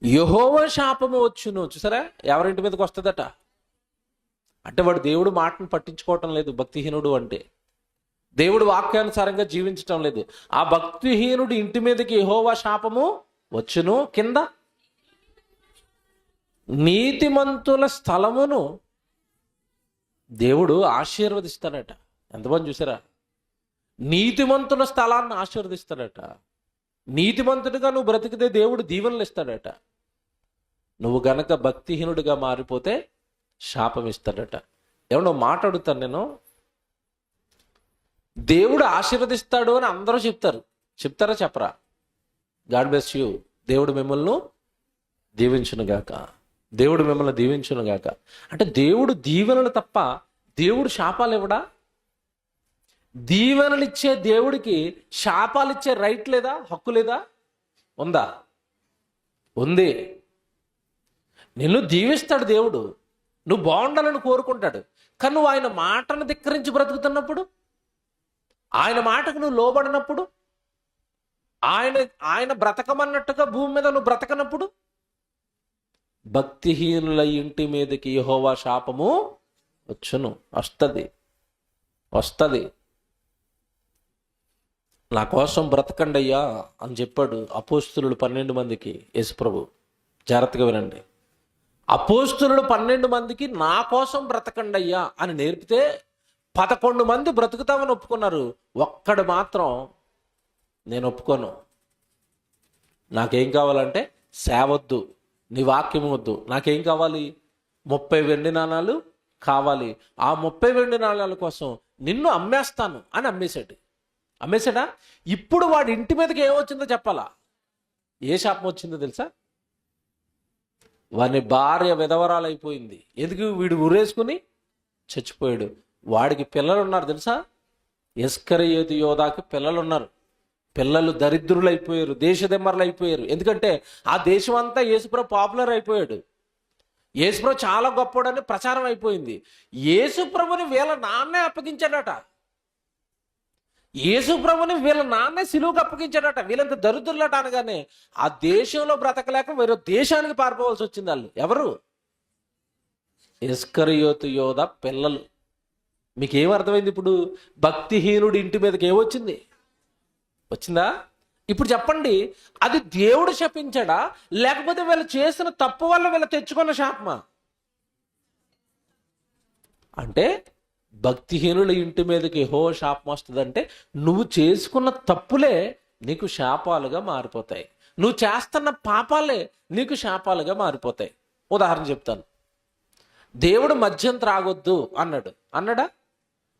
యెహోవా శాపము వచ్చును. చూసారా, ఎవరింటి మీదకి వస్తుందట అంటే వాడు దేవుడు మాటను పట్టించుకోవటం లేదు. భక్తిహీనుడు అంటే దేవుడు వాక్యానుసారంగా జీవించటం లేదు. ఆ భక్తిహీనుడు ఇంటి మీదకి యెహోవా శాపము వచ్చును. కింద నీతిమంతుల స్థలమును దేవుడు ఆశీర్వదిస్తాడట. ఎంతమంది చూసారా? నీతిమంతుల స్థలాన్ని ఆశీర్వదిస్తాడట. నీతిమంతుడిగా నువ్వు బ్రతికితే దేవుడు దీవెనలు ఇస్తాడట. నువ్వు గనక భక్తిహీనుడిగా మారిపోతే శాపం ఇస్తాడట. ఏమన్నా మాట అడుగుతాను నేను, దేవుడు ఆశీర్వదిస్తాడు అని అందరూ చెప్తారా చెప్పరా? గాడ్ బ్లెస్ యూ, దేవుడు మిమ్మల్ని దీవించునుగాక, దేవుడు మిమ్మల్ని దీవించునుగాక అంటే దేవుడు దీవెనలు తప్ప దేవుడు శాపాలు ఇవ్వడా? దీవెనలు ఇచ్చే దేవుడికి శాపాలు ఇచ్చే రైట్ లేదా, హక్కు లేదా? ఉందా? ఉంది. నిన్ను దీవిస్తాడు దేవుడు, నువ్వు బాగుండాలని కోరుకుంటాడు. కానీ నువ్వు ఆయన మాటను ధిక్కరించి బ్రతుకుతున్నప్పుడు, ఆయన మాటకు నువ్వు లోబడినప్పుడు, ఆయన బ్రతకమన్నట్టుగా భూమి మీద నువ్వు బ్రతకనప్పుడు, భక్తిహీనుల ఇంటి మీదకి యెహోవా శాపము వచ్చును. వస్తుంది. నా కోసం బ్రతకండి అయ్యా అని చెప్పాడు అపోస్తులుడు 12 మందికి యేసుప్రభు. జాగ్రత్తగా వినండి. అపోస్తులుడు 12 మందికి నా కోసం బ్రతకండి అయ్యా అని నేర్పితే 11 మంది బ్రతుకుతామని ఒప్పుకున్నారు. ఒక్కడు మాత్రం నేను ఒప్పుకోను, నాకేం కావాలంటే సేవద్దు, నీ వాక్యం వద్దు, నాకేం కావాలి? 30 వెండి నాణాలు కావాలి. ఆ 30 వెండి నాణాల కోసం నిన్ను అమ్మేస్తాను అని అమ్మేశాడా? ఇప్పుడు వాడి ఇంటి మీదకి ఏమొచ్చిందో చెప్పాలా? ఏ శాపం వచ్చిందో తెలుసా? వాని భార్య విధవరాలైపోయింది. ఎందుకు? వీడు ఉరేసుకుని చచ్చిపోయాడు. వాడికి పిల్లలు ఉన్నారు తెలుసా? ఇస్కరియోతు యోధాకి పిల్లలు ఉన్నారు. పిల్లలు దరిద్రులు అయిపోయారు, దేశదిమ్మరులు అయిపోయారు. ఎందుకంటే ఆ దేశం అంతా యేసుప్రభు పాపులర్ అయిపోయాడు. యేసుప్రభు చాలా గొప్పవాడని ప్రచారం అయిపోయింది. యేసుప్రభుని వీళ్ళ నాన్నే అప్పగించాడట. యేసుప్రభుని వీళ్ళ నాన్నే సిలువకు అప్పగించాడట. వీళ్ళంత దరిద్రులట అనగానే ఆ దేశంలో బ్రతకలేక వేరే దేశానికి పారిపోవాల్సి వచ్చింది. వాళ్ళు ఎవరు? ఇస్కరియోతు యోధ పిల్లలు. మీకేం అర్థమైంది ఇప్పుడు? భక్తిహీనుడి ఇంటి మీదకి ఏమొచ్చింది? వచ్చిందా? ఇప్పుడు చెప్పండి, అది దేవుడు శపించాడా, లేకపోతే వీళ్ళు చేసిన తప్పు వల్ల వీళ్ళు తెచ్చుకున్న శాపమా? అంటే భక్తిహీనుల ఇంటి మీదకి శాపం వస్తుందంటే నువ్వు చేసుకున్న తప్పులే నీకు శాపాలుగా మారిపోతాయి. నువ్వు చేస్తున్న పాపాలే నీకు శాపాలుగా మారిపోతాయి. ఉదాహరణ చెప్తాను. దేవుడు మద్యం త్రాగొద్దు అన్నాడు. అన్నాడా?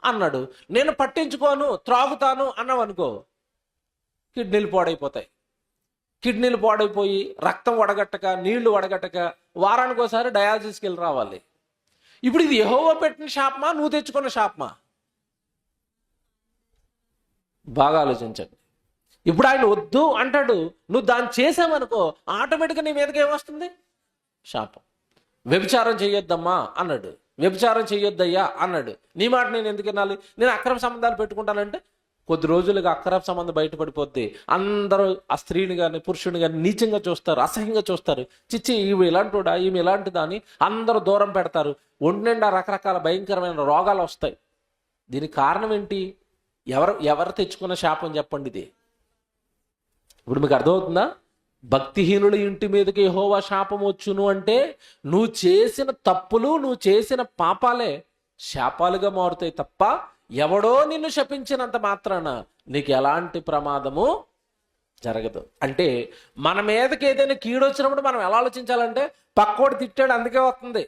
అన్నాడు. నేను పట్టించుకోను, త్రాగుతాను అన్నావు అనుకో, కిడ్నీలు పాడైపోతాయి. కిడ్నీలు పాడైపోయి రక్తం వడగట్టక, నీళ్లు వడగట్టక వారానికి ఒకసారి డయాలసిస్కి వెళ్ళి రావాలి. ఇప్పుడు ఇది యెహోవా పెట్టిన శాపమా, నువ్వు తెచ్చుకున్న శాపమా? బాగా ఆలోచించండి. ఇప్పుడు ఆయన వద్దు అంటాడు, నువ్వు దాన్ని చేసావనుకో ఆటోమేటిక్గా నీ మీదకి ఏమొస్తుంది? శాపం. వ్యభిచారం చేయొద్దమ్మా అన్నాడు. వ్యభిచారం చేయొద్దయ్యా అన్నాడు. నీ మాట నేను ఎందుకు వినాలి? నేను అక్రమ సంబంధాలు పెట్టుకుంటానంటే కొద్ది రోజులుగా అక్రమ సంబంధం బయటపడిపోద్ది. అందరూ ఆ స్త్రీని కానీ పురుషుని కానీ నీచంగా చూస్తారు, అసహ్యంగా చూస్తారు. చిచ్చి ఈమె ఇలాంటిదా, ఈమె ఇలాంటిదా అని అందరూ దూరం పెడతారు. ఒంటి నిండా రకరకాల భయంకరమైన రోగాలు వస్తాయి. దీనికి కారణం ఏంటి? ఎవరు తెచ్చుకున్న శాపం చెప్పండి ఇది. ఇప్పుడు మీకు అర్థమవుతుందా? భక్తిహీనుల ఇంటి మీదకి యెహోవా శాపం వచ్చును అంటే నువ్వు చేసిన తప్పులు, నువ్వు చేసిన పాపాలే శాపాలుగా మారుతాయి తప్ప ఎవడో నిన్ను శపించినంత మాత్రాన నీకు ఎలాంటి ప్రమాదము జరగదు. అంటే మన మీదకి ఏదైనా కీడు వచ్చినప్పుడు మనం ఎలా ఆలోచించాలంటే పక్కోడు తిట్టాడు అందుకే వస్తుంది.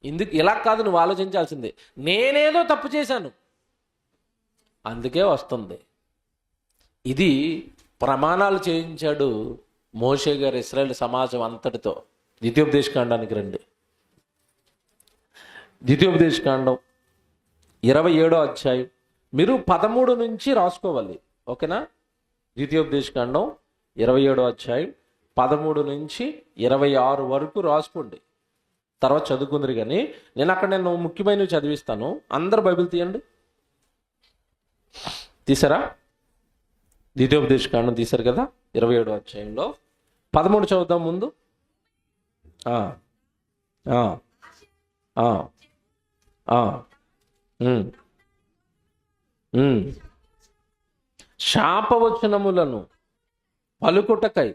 ఇందుకు ఇలా కాదు నువ్వు ఆలోచించాల్సింది, నేనేదో తప్పు చేశాను అందుకే వస్తుంది. ఇది ప్రమాణాలు చేయించాడు మోషే గారు ఇశ్రాయేలు సమాజం అంతటితో. ద్వితీయోపదేశకాండానికి రండి. ద్వితీయోపదేశకాండం 27వ అధ్యాయం మీరు 13 నుంచి రాసుకోవాలి, ఓకేనా? ద్వితీయోపదేశకాండం 27వ అధ్యాయం 13 నుంచి 26 వరకు రాసుకోండి, తర్వాత చదువుకుందరు. కానీ నేను ముఖ్యమైనవి చదివిస్తాను. అందరు బైబిల్ తీయండి. తీసారా? ద్వితీయోపదేశకాండం తీశారు కదా? 27వ అధ్యాయంలో 13 చదువుతాం ముందు. శాపవచనములను పలుకుటకై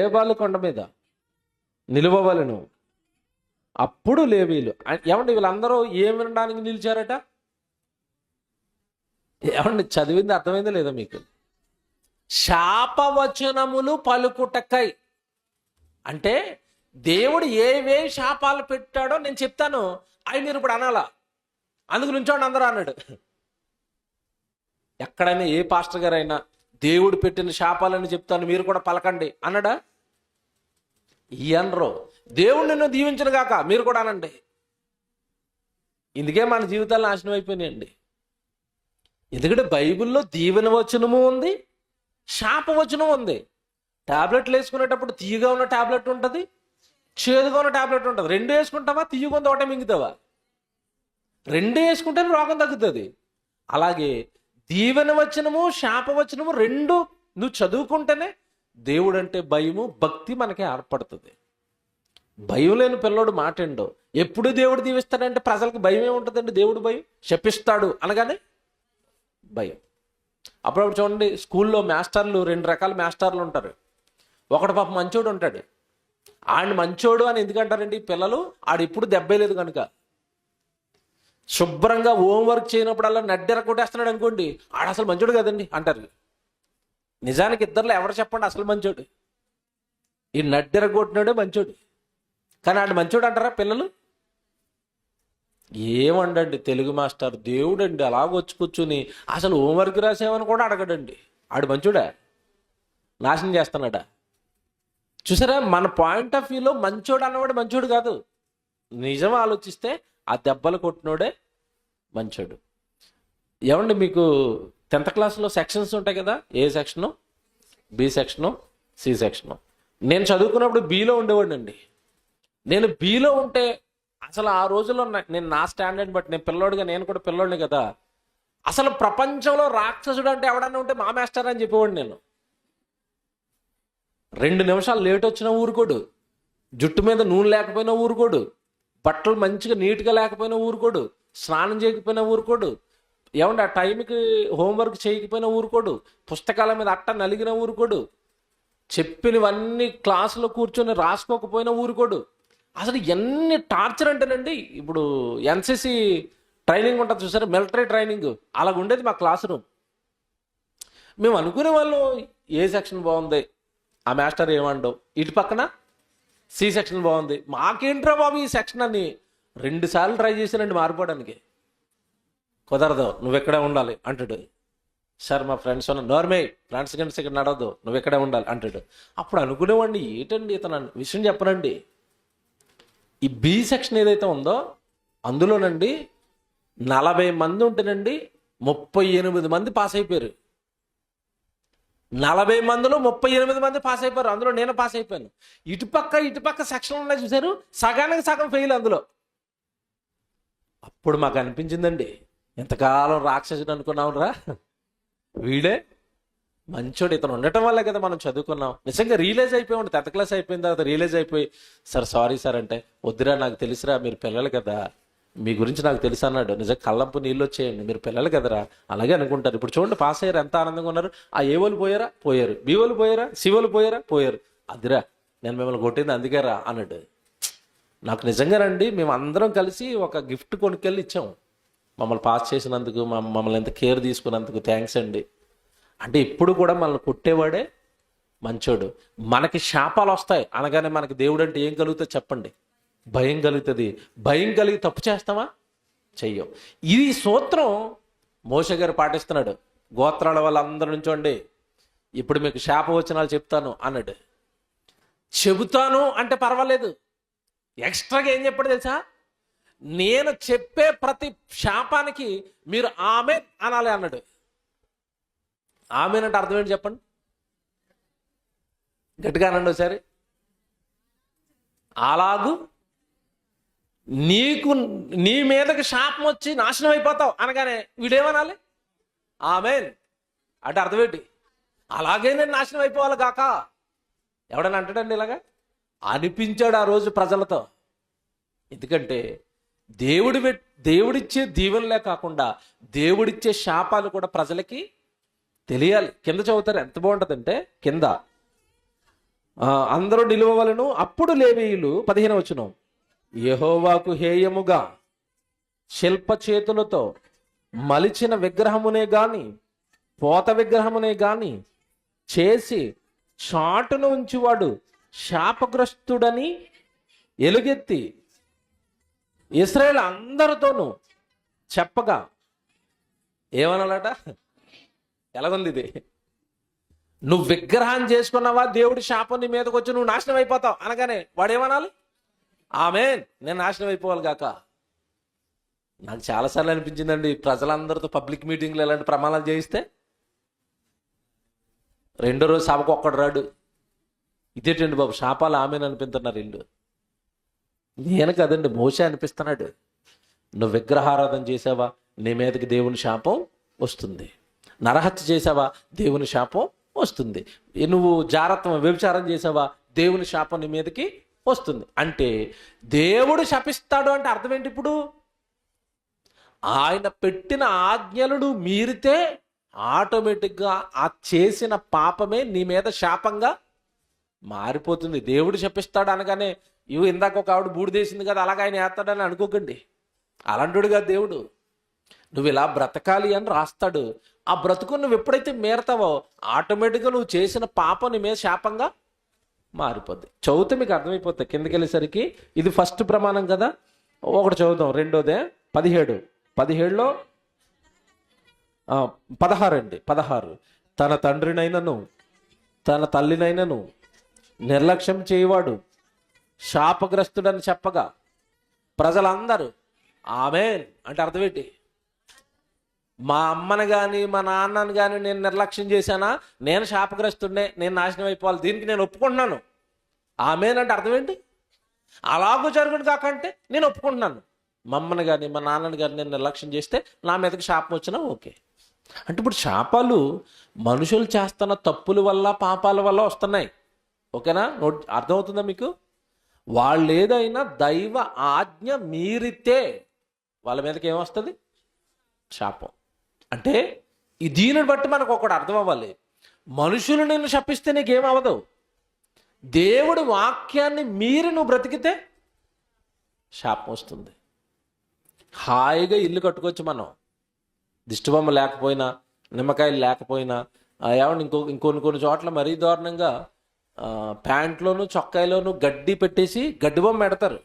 ఏబాలు కొండ మీద నిలువవలెను. అప్పుడు లేవీలు. ఏమండి వీళ్ళందరూ ఏం వినడానికి నిలిచారట? ఏమండి చదివింది అర్థమైందా లేదా మీకు? శాపవచనములు పలుకుటకై అంటే దేవుడు ఏవే శాపాలు పెట్టాడో నేను చెప్తాను, అవి మీరు ఇప్పుడు అనాలా. అందుకు నుంచోండి అందరూ అన్నాడు. ఎక్కడైనా ఏ పాస్టర్ గారైనా దేవుడు పెట్టిన శాపాలని చెప్తాను మీరు కూడా పలకండి అన్నాడా? అనరు. దేవుడు నిన్ను దీవించను గాక మీరు కూడా అనండి. ఇందుకే మన జీవితాలు నాశనం అయిపోయినాయండి. ఎందుకంటే బైబిల్లో దీవెన వచనము ఉంది, శాపవచనం ఉంది. టాబ్లెట్లు వేసుకునేటప్పుడు తీయగా ఉన్న టాబ్లెట్ ఉంటుంది, చేదుగా ఉన్న టాబ్లెట్ ఉంటుంది. రెండు వేసుకుంటావా? తీయగా ఉంది ఒకటే మింగుతావా? రెండే వేసుకుంటేనే రోగం తగ్గుతుంది. అలాగే దీవెన వచనము శాపవచనము రెండు నువ్వు చదువుకుంటేనే దేవుడు అంటే భయము భక్తి మనకి ఏర్పడుతుంది. భయం లేని పిల్లోడు మాటండో. ఎప్పుడు దేవుడు దీవిస్తాడంటే ప్రజలకు భయం ఏముంటుందండి? దేవుడు భయం. శపిస్తాడు అనగానే భయం. అప్పుడప్పుడు చూడండి, స్కూల్లో మాస్టర్లు 2 రకాల మాస్టర్లు ఉంటారు. ఒకడు పాప మంచోడు ఉంటాడు. ఆయన మంచోడు అని ఎందుకంటారండి పిల్లలు? ఆడు దెబ్బేలేదు కనుక. శుభ్రంగా హోంవర్క్ చేయనప్పుడల్లా నడ్డెర కొట్టేస్తున్నాడు అనుకోండి, ఆడు అసలు మంచోడు కదండి అంటారు. నిజానికి ఇద్దరులో ఎవరు చెప్పండి అసలు మంచోడు? ఈ నడ్డెర కొట్టినాడే మంచోడు. కానీ ఆడు మంచోడు అంటారా పిల్లలు? ఏమండండి తెలుగు మాస్టర్ దేవుడండి అలాగొచ్చి కూర్చుని అసలు హోంవర్క్ రాసేవని కూడా అడగడండి. ఆడు మంచోడా? నాశనం చేస్తున్నాడా? చూసారా, మన పాయింట్ ఆఫ్ వ్యూలో మంచోడు అన్నవాడు మంచోడు కాదు. నిజం ఆలోచిస్తే ఆ దెబ్బలు కొట్టినోడే మంచోడు. ఏమండి మీకు 10th క్లాస్లో సెక్షన్స్ ఉంటాయి కదా, A section, B section, C section. నేను చదువుకున్నప్పుడు బిలో ఉండేవాడిని అండి. నేను బిలో ఉంటే అసలు ఆ రోజుల్లో నేను నా స్టాండర్డ్ బట్టి, నేను పిల్లోడిగా, నేను కూడా పిల్లోడిని కదా, అసలు ప్రపంచంలో రాక్షసుడు అంటే ఎవడన్నా ఉంటే మా మాస్టర్ అని చెప్పేవాడిని నేను. 2 నిమిషాలు లేట్ వచ్చిన ఊరుకోడు, జుట్టు మీద నూనె లేకపోయినా ఊరుకోడు, బట్టలు మంచిగా నీట్గా లేకపోయినా ఊరుకోడు, స్నానం చేయకపోయినా ఊరుకోడు, ఏమంటే ఆ టైంకి హోంవర్క్ చేయకపోయినా ఊరుకోడు, పుస్తకాల మీద అట్ట నలిగిన ఊరుకోడు, చెప్పినవన్నీ క్లాసులో కూర్చొని రాసుకోకపోయినా ఊరుకోడు. అసలు ఎన్ని టార్చర్ అంటేనండి, ఇప్పుడు ఎన్సిసి ట్రైనింగ్ ఉంటుంది చూసారు, మిలిటరీ ట్రైనింగ్, అలాగ ఉండేది మా క్లాస్ రూమ్. మేము అనుకునే వాళ్ళు ఏ సెక్షన్ బాగుంది, ఆ మాస్టర్ ఏమండవు, ఇటు పక్కన సి సెక్షన్ బాగుంది, మాకేంట్రా బాబు ఈ సెక్షన్ అని 2 సార్లు ట్రై చేశానండి మారిపోవడానికి. కుదరదు, నువ్వు ఎక్కడే ఉండాలి అంటాడు. సార్ మా ఫ్రెండ్స్ నోర్మే, ఫ్రెండ్స్ గంట ఇక్కడ నడవద్దు, నువ్వు ఎక్కడే ఉండాలి అంటాడు. అప్పుడు అనుకునేవాడిని, ఏంటండి ఇతను విషయం చెప్పనండి, ఈ బి సెక్షన్ ఏదైతే ఉందో అందులోనండి 40 మంది ఉంటేనండి 38 మంది పాస్ అయిపోయారు. 40 మందిలో 38 మంది పాస్ అయిపోయారు, అందులో నేను పాస్ అయిపోయాను. ఇటుపక్క సెక్షన్ ఉన్నాయి చూసారు, సగానికి సగం ఫెయిల్ అందులో. అప్పుడు మాకు అనిపించిందండి, ఎంతకాలం రాక్షసుడు అనుకున్నావురా, వీడే మంచోడు, ఇతను ఉండటం వల్లే కదా మనం చదువుకున్నాం. నిజంగా రియలైజ్ అయిపోయాడు. 10th క్లాస్ అయిపోయిన తర్వాత రియలైజ్ అయిపోయి, సార్ సారీ సార్ అంటే, వద్దురా నాకు తెలుసురా, మీరు పిల్లలు కదా, మీ గురించి నాకు తెలుసు అన్నాడు. నిజంగా కళ్ళంపు నీళ్ళు వచ్చేయండి, మీరు పిల్లలు కదరా, అలాగే అనుకుంటారు. ఇప్పుడు చూడండి, పాస్ అయ్యారు, ఎంత ఆనందంగా ఉన్నారు. ఆ ఏ వాళ్ళు పోయారా, పోయారు, బి వాళ్ళు పోయారా, సి వాళ్ళు పోయారా, పోయారు. అదిరా నేను మిమ్మల్ని కొట్టింది అందుకే రా అన్నాడు. నాకు నిజంగానండి, మేము అందరం కలిసి ఒక గిఫ్ట్ కొనుక్కెళ్ళి ఇచ్చాము, మమ్మల్ని పాస్ చేసినందుకు, మమ్మల్ని ఎంత కేర్ తీసుకున్నందుకు థ్యాంక్స్ అండి. అంటే ఇప్పుడు కూడా మనల్ని కొట్టేవాడే మంచోడు. మనకి శాపాలు వస్తాయి అనగానే మనకి దేవుడు అంటే ఏం కలుగుతుంది చెప్పండి? భయం కలుగుతుంది. భయం కలిగి తప్పు చేస్తామా? చెయ్యం. ఇది సూత్రం మోషే గారు పాటిస్తున్నాడు. గోత్రాల వాళ్ళందరి నుంచోండి, ఇప్పుడు మీకు శాపవచనాలు చెప్తాను అన్నాడు. చెబుతాను అంటే పర్వాలేదు, ఎక్స్ట్రాగా ఏం చెప్పాడు తెలుసా? నేను చెప్పే ప్రతి శాపానికి మీరు ఆమెన్ అనాలి అన్నాడు. ఆమెన్ అంటే అర్థం ఏంటి చెప్పండి? గట్టిగా అనండి ఒకసారి. అలాగూ నీ మీదకి శాపం వచ్చి నాశనం అయిపోతావు అనగానే వీడేమనాలి? ఆమెన్ అంటే అర్థం ఏంటి? అలాగే నేను నాశనం అయిపోవాలి కాక. ఎవడని అంటాడండి ఇలాగా? అనిపించాడు ఆ రోజు ప్రజలతో. ఎందుకంటే దేవుడిచ్చే దీవెనలే కాకుండా దేవుడిచ్చే శాపాలు కూడా ప్రజలకి తెలియాలి. కింద చదువుతారు, ఎంత బాగుంటుందంటే కింద అందరూ నిలువవలను. అప్పుడు లేవీయులు 15వ వచనం, యెహోవాకు హేయముగా శిల్ప చేతులతో మలిచిన విగ్రహమునే గాని పోత విగ్రహమునే గాని చేసి చాటును ఉంచివాడు శాపగ్రస్తుడని ఎలుగెత్తి ఇశ్రాయేలు అందరితోనూ చెప్పగా ఏమనాలట? ఎలాగుంది ఇది? నువ్వు విగ్రహం చేసుకున్నావా, దేవుడి శాపం నీ మీదకి వచ్చి నువ్వు నాశనం అయిపోతావు అనగానే వాడేమనాలి? ఆమేన్, నేను నాశనం అయిపోవాలి కాక. నాకు చాలాసార్లు అనిపించిందండి, ప్రజలందరితో పబ్లిక్ మీటింగ్లో ఎలాంటి ప్రమాణాలు చేయిస్తే రెండో రోజు సభకు ఒక్కడు రాడు. ఇదేంటండి బాబు శాపాలు ఆమెను అనిపిస్తున్నారు ఇల్లు. నేను కదండి, మోషే అనిపిస్తున్నాడు. నువ్వు విగ్రహారాధన చేసావా, నీ మీదకి దేవుని శాపం వస్తుంది. నరహత్య చేసావా, దేవుని శాపం వస్తుంది. నువ్వు జారత్వం వ్యభిచారం చేసావా, దేవుని శాపం నీ మీదకి వస్తుంది. అంటే దేవుడు శపిస్తాడు అంటే అర్థం ఏంటి? ఇప్పుడు ఆయన పెట్టిన ఆజ్ఞలను మీరితే ఆటోమేటిక్గా ఆ చేసిన పాపమే నీ మీద శాపంగా మారిపోతుంది. దేవుడు శపిస్తాడు అనగానే ఇవి ఇందాక ఒక ఆవిడ బూడిదేసింది కదా, అలాగ ఆయన వేస్తాడని అనుకోకండి. అలాంటిగా దేవుడు నువ్వు ఇలా బ్రతకాలి అని రాస్తాడు. ఆ బ్రతుకు నువ్వు ఎప్పుడైతే మేరతావో ఆటోమేటిక్గా నువ్వు చేసిన పాపం నీ మీద శాపంగా మారిపోద్ది. చదివితే మీకు అర్థమైపోతుంది. కిందకి వెళ్ళేసరికి ఇది ఫస్ట్ ప్రమాణం కదా, ఒకటి చదువుతాం. రెండోదే 17లో 16 అండి. 16 తన తండ్రినైనను తన తల్లినైనను నిర్లక్ష్యం చేయవాడు శాపగ్రస్తుడని చెప్పగా ప్రజలందరూ ఆమేన్ అంటే అర్థం ఏంటి? మా అమ్మని కానీ మా నాన్నని కానీ నేను నిర్లక్ష్యం చేశానా, నేను శాపగ్రస్తుడినే, నేను నాశనం అయిపోవాలి, దీనికి నేను ఒప్పుకుంటున్నాను. ఆమేనంటే అర్థం ఏంటి? అలాగూ జరుగుడు కాకంటే నేను ఒప్పుకుంటున్నాను. మా అమ్మని కానీ మా నాన్నని కానీ నేను నిర్లక్ష్యం చేస్తే నా మీదకి శాపం వచ్చినా ఓకే. అంటే ఇప్పుడు శాపాలు మనుషులు చేస్తున్న తప్పుల వల్ల పాపాల వల్ల వస్తున్నాయి. ఓకేనా? అర్థమవుతుందా మీకు? వాళ్ళు ఏదైనా దైవ ఆజ్ఞ మీరితే వాళ్ళ మీదకి ఏమొస్తుంది? శాపం. అంటే దీనిని బట్టి మనకు ఒకటి అర్థం అవ్వాలి, మనుషులు నిన్ను శపిస్తే నీకేమవ్వదు, దేవుడి వాక్యాన్ని మీరి నువ్వు బ్రతికితే శాపం వస్తుంది. హాయిగా ఇల్లు కట్టుకోవచ్చు మనం, దిష్టిబొమ్మ లేకపోయినా, నిమ్మకాయలు లేకపోయినా. ఏమన్నా ఇంకొన్ని చోట్ల మరీ దారుణంగా ప్యాంట్లోను చొక్కాయిలోను గడ్డి పెట్టేసి గడ్డి బొమ్మ పెడతారు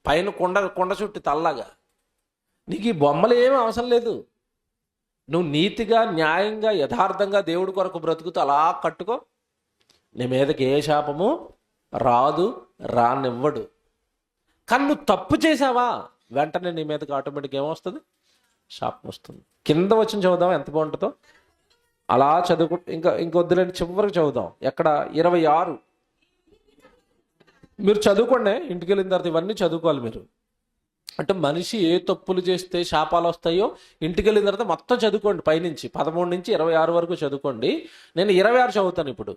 పైన, కొండ చుట్టి తల్లాగా. నీకు ఈ బొమ్మలు ఏమీ అవసరం లేదు. నువ్వు నీతిగా, న్యాయంగా, యథార్థంగా దేవుడి కొరకు బ్రతుకుతూ అలా కట్టుకో, నీ మీదకి ఏ శాపము రాదు, రానివ్వడు. కానీ నువ్వు తప్పు చేసావా, వెంటనే నీ మీదకి ఆటోమేటిక్ ఏమొస్తుంది? శాపం వస్తుంది. కింద వచ్చిన చదువుదాం ఎంత బాగుంటుందో. అలా చదువుకు ఇంకొద్దులేని చివరికి చదువుదాం. ఎక్కడ? 26. మీరు చదువుకోండి, ఇంటికి వెళ్ళిన తర్వాత ఇవన్నీ చదువుకోవాలి మీరు. అంటే మనిషి ఏ తప్పులు చేస్తే శాపాలు వస్తాయో ఇంటికి వెళ్ళిన తర్వాత మొత్తం చదువుకోండి, పైనుంచి 13 నుంచి 26 వరకు చదువుకోండి. నేను 26 చదువుతాను ఇప్పుడు.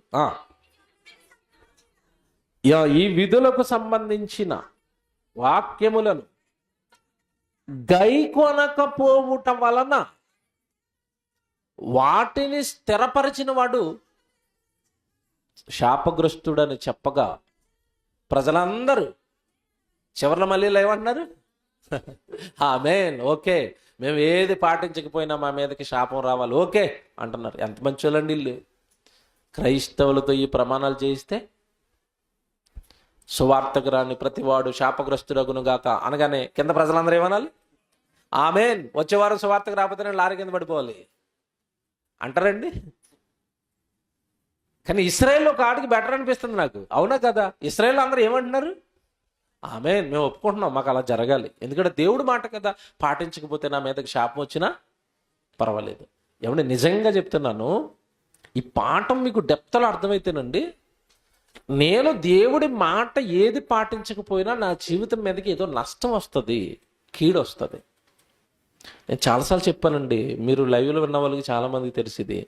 ఈ విధులకు సంబంధించిన వాక్యములను గైకొనకపోవుట వలన వాటిని స్థిరపరిచిన వాడు శాపగ్రస్తుడని చెప్పగా ప్రజలందరూ చివరిలో మళ్ళీ ఏమంటున్నారు? ఆమేన్, ఓకే, మేము ఏది పాటించకపోయినా మా మీదకి శాపం రావాలి, ఓకే అంటున్నారు. ఎంత మంచి వాళ్ళండి వీళ్ళు. క్రైస్తవులతో ఈ ప్రమాణాలు చేయిస్తే సువార్తకు రాని ప్రతివాడు శాపగ్రస్తుడగును గాక అనగానే కింద ప్రజలందరూ ఏమనాలి? ఆమేన్. వచ్చేవారం సువార్తకు రాకపోతే నేను లారీ కింద పడిపోవాలి అంటారండి. కానీ ఇశ్రాయేల్ ఒక ఆడికి బెటర్ అనిపిస్తుంది నాకు. అవునా కదా? ఇశ్రాయేల్ అందరూ ఏమంటున్నారు? ఆమేన్, మేము ఒప్పుకుంటున్నాం, మాకు అలా జరగాలి, ఎందుకంటే దేవుడు మాట కదా, పాటించకపోతే నా మీదకి శాపం వచ్చినా పర్వాలేదు. ఏమంటే నిజంగా చెప్తున్నాను, ఈ పాఠం మీకు డెప్త్లో అర్థమైతేనండి, నేను దేవుడి మాట ఏది పాటించకపోయినా నా జీవితం మీదకి ఏదో నష్టం వస్తుంది, కీడు వస్తుంది. నేను చాలాసార్లు చెప్పానండి, మీరు లైవ్లో విన్న వాళ్ళకి చాలామందికి తెలిసింది.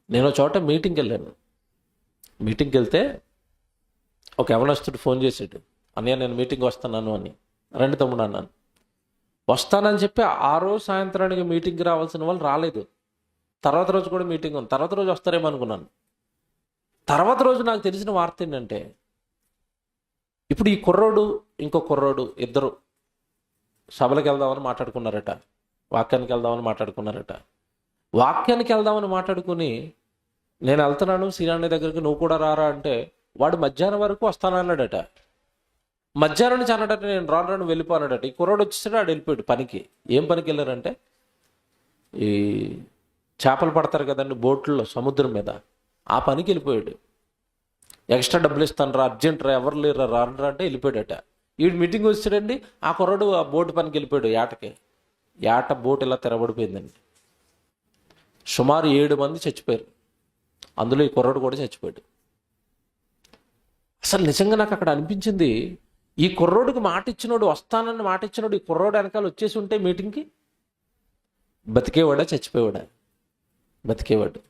నేను చోట మీటింగ్కి వెళ్ళాను. మీటింగ్కి వెళ్తే ఒక యవనస్తుడు ఫోన్ చేసాడు, అన్నయ్య నేను మీటింగ్ వస్తున్నాను అని. రండి తమ్ముడు అన్నాను. వస్తానని చెప్పి ఆ రోజు సాయంత్రానికి మీటింగ్కి రావాల్సిన వాళ్ళు రాలేదు. తర్వాత రోజు కూడా మీటింగ్ ఉంది, తర్వాత రోజు వస్తారేమో అనుకున్నాను. తర్వాత రోజు నాకు తెలిసిన వార్త ఏంటంటే, ఇప్పుడు ఈ కుర్రోడు ఇంకో కుర్రోడు ఇద్దరు సభలకు వెళ్దామని మాట్లాడుకున్నారట, వాక్యానికి వెళ్దామని మాట్లాడుకున్నారట. వాక్యానికి వెళ్దామని మాట్లాడుకుని నేను వెళ్తున్నాను శ్రీరాణి దగ్గరికి, నువ్వు కూడా రారా అంటే వాడు మధ్యాహ్నం వరకు వస్తానన్నాడట. మధ్యాహ్నం నుంచి అన్నాడట నేను రాను వెళ్ళిపోన్నాడట. ఈ కుర్రోడు వచ్చేసాడు, ఆడు వెళ్ళిపోయాడు పనికి. ఏం పనికి వెళ్ళారంటే ఈ చేపలు పడతారు కదండి బోట్లో సముద్రం మీద, ఆ పనికి వెళ్ళిపోయాడు. ఎక్స్ట్రా డబ్బులు ఇస్తాను రా, అర్జెంట్ రా, ఎవరు లేరు రానరా అంటే వెళ్ళిపోయాడట. వీడు మీటింగ్ వచ్చాడండి, ఆ కుర్రాడు ఆ బోటు పనికి వెళ్ళిపోయాడు. ఏట బోట్ ఇలా తెరబడిపోయిందండి. సుమారు 7 మంది చచ్చిపోయారు, అందులో ఈ కుర్రాడు కూడా చచ్చిపోయాడు. అసలు నిజంగా నాకు అక్కడ అనిపించింది, ఈ కుర్రోడికి మాట ఇచ్చినోడు, వస్తానని మాట ఇచ్చినోడు ఈ కుర్రోడు వెనకాల వచ్చేసి ఉంటే మీటింగ్కి బతికేవాడా చచ్చిపోయేవాడా? బతికేవాడు.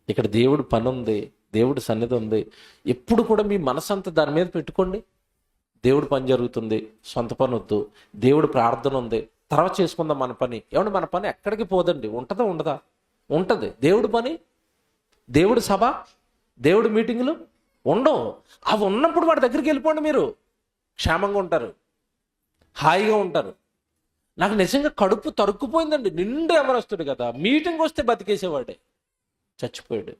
ఇక్కడ దేవుడు పని ఉంది, దేవుడి సన్నిధి ఉంది. ఎప్పుడు కూడా మీ మనసంతా దాని మీద పెట్టుకోండి. దేవుడు పని జరుగుతుంది, సొంత పని వద్దు. దేవుడు ప్రార్థన ఉంది, తర్వాత చేసుకుందాం మన పని. ఏమంటే మన పని ఎక్కడికి పోదండి, ఉంటుందా ఉండదా? ఉంటుంది. దేవుడి పని, దేవుడి సభ, దేవుడి మీటింగులు ఉండవు. అవి ఉన్నప్పుడు వాడి దగ్గరికి వెళ్ళిపోండి, మీరు క్షేమంగా ఉంటారు, హాయిగా ఉంటారు. నాకు నిజంగా కడుపు తరుక్కుపోయిందండి. నిండు ఎవరొస్తాడు కదా, మీటింగ్ వస్తే బతికేసేవాడే, చచ్చిపోయాడు.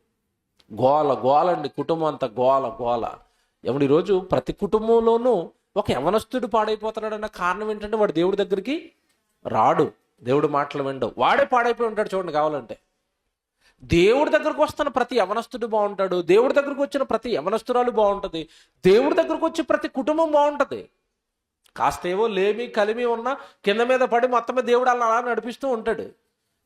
గోలండి, కుటుంబం అంతా గోల. ఎవడు ఈరోజు ప్రతి కుటుంబంలోనూ ఒక యవనస్తుడు పాడైపోతున్నాడన్న కారణం ఏంటంటే వాడు దేవుడి దగ్గరికి రాడు, దేవుడి మాటలు వినడు, వాడే పాడైపోయి ఉంటాడు. చూడండి, కావాలంటే దేవుడి దగ్గరకు వస్తున్న ప్రతి యవనస్తుడు బాగుంటాడు, దేవుడి దగ్గరకు వచ్చిన ప్రతి యవనస్తురాలు బాగుంటుంది, దేవుడి దగ్గరకు వచ్చి ప్రతి కుటుంబం బాగుంటుంది. కాస్తేవో లేమి కలిమి ఉన్నా కింద మీద పడి మొత్తం మీద దేవుడు అలా నడిపిస్తూ ఉంటాడు.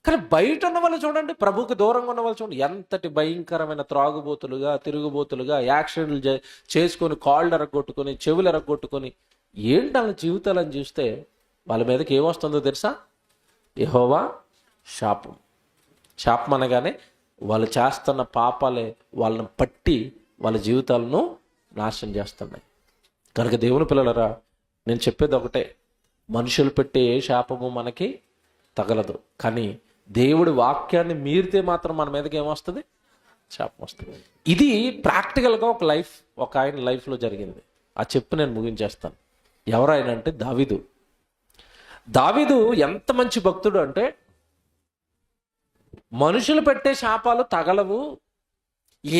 కానీ బయట ఉన్న వాళ్ళు చూడండి, ప్రభువుకి దూరంగా ఉన్న వాళ్ళు చూడండి, ఎంతటి భయంకరమైన త్రాగుబోతులుగా, తిరుగుబోతులుగా, యాక్సిడెంట్లు చేసుకొని, కాళ్ళు ఎరగొట్టుకొని, చెవులు ఎరగొట్టుకొని, ఏంటి వాళ్ళ జీవితాలని చూస్తే వాళ్ళ మీదకి ఏమొస్తుందో తెలుసా? యెహోవా శాపం. శాపం అనగానే వాళ్ళు చేస్తున్న పాపాలే వాళ్ళని పట్టి వాళ్ళ జీవితాలను నాశనం చేస్తున్నాయి. కనుక దేవుని పిల్లలరా, నేను చెప్పేది ఒకటే, మనుషులు పెట్టే ఏ శాపము మనకి తగలదు. కానీ దేవుడి వాక్యాన్ని మీరితే మాత్రం మన మీదకి ఏమొస్తుంది? శాపం వస్తుంది. ఇది ప్రాక్టికల్గా ఒక ఆయన లైఫ్లో జరిగింది. ఆ చెప్పు నేను ముగించేస్తాను. ఎవరైనా అంటే దావీదు. దావీదు ఎంత మంచి భక్తుడు అంటే, మనుషులు పెట్టే శాపాలు తగలవు,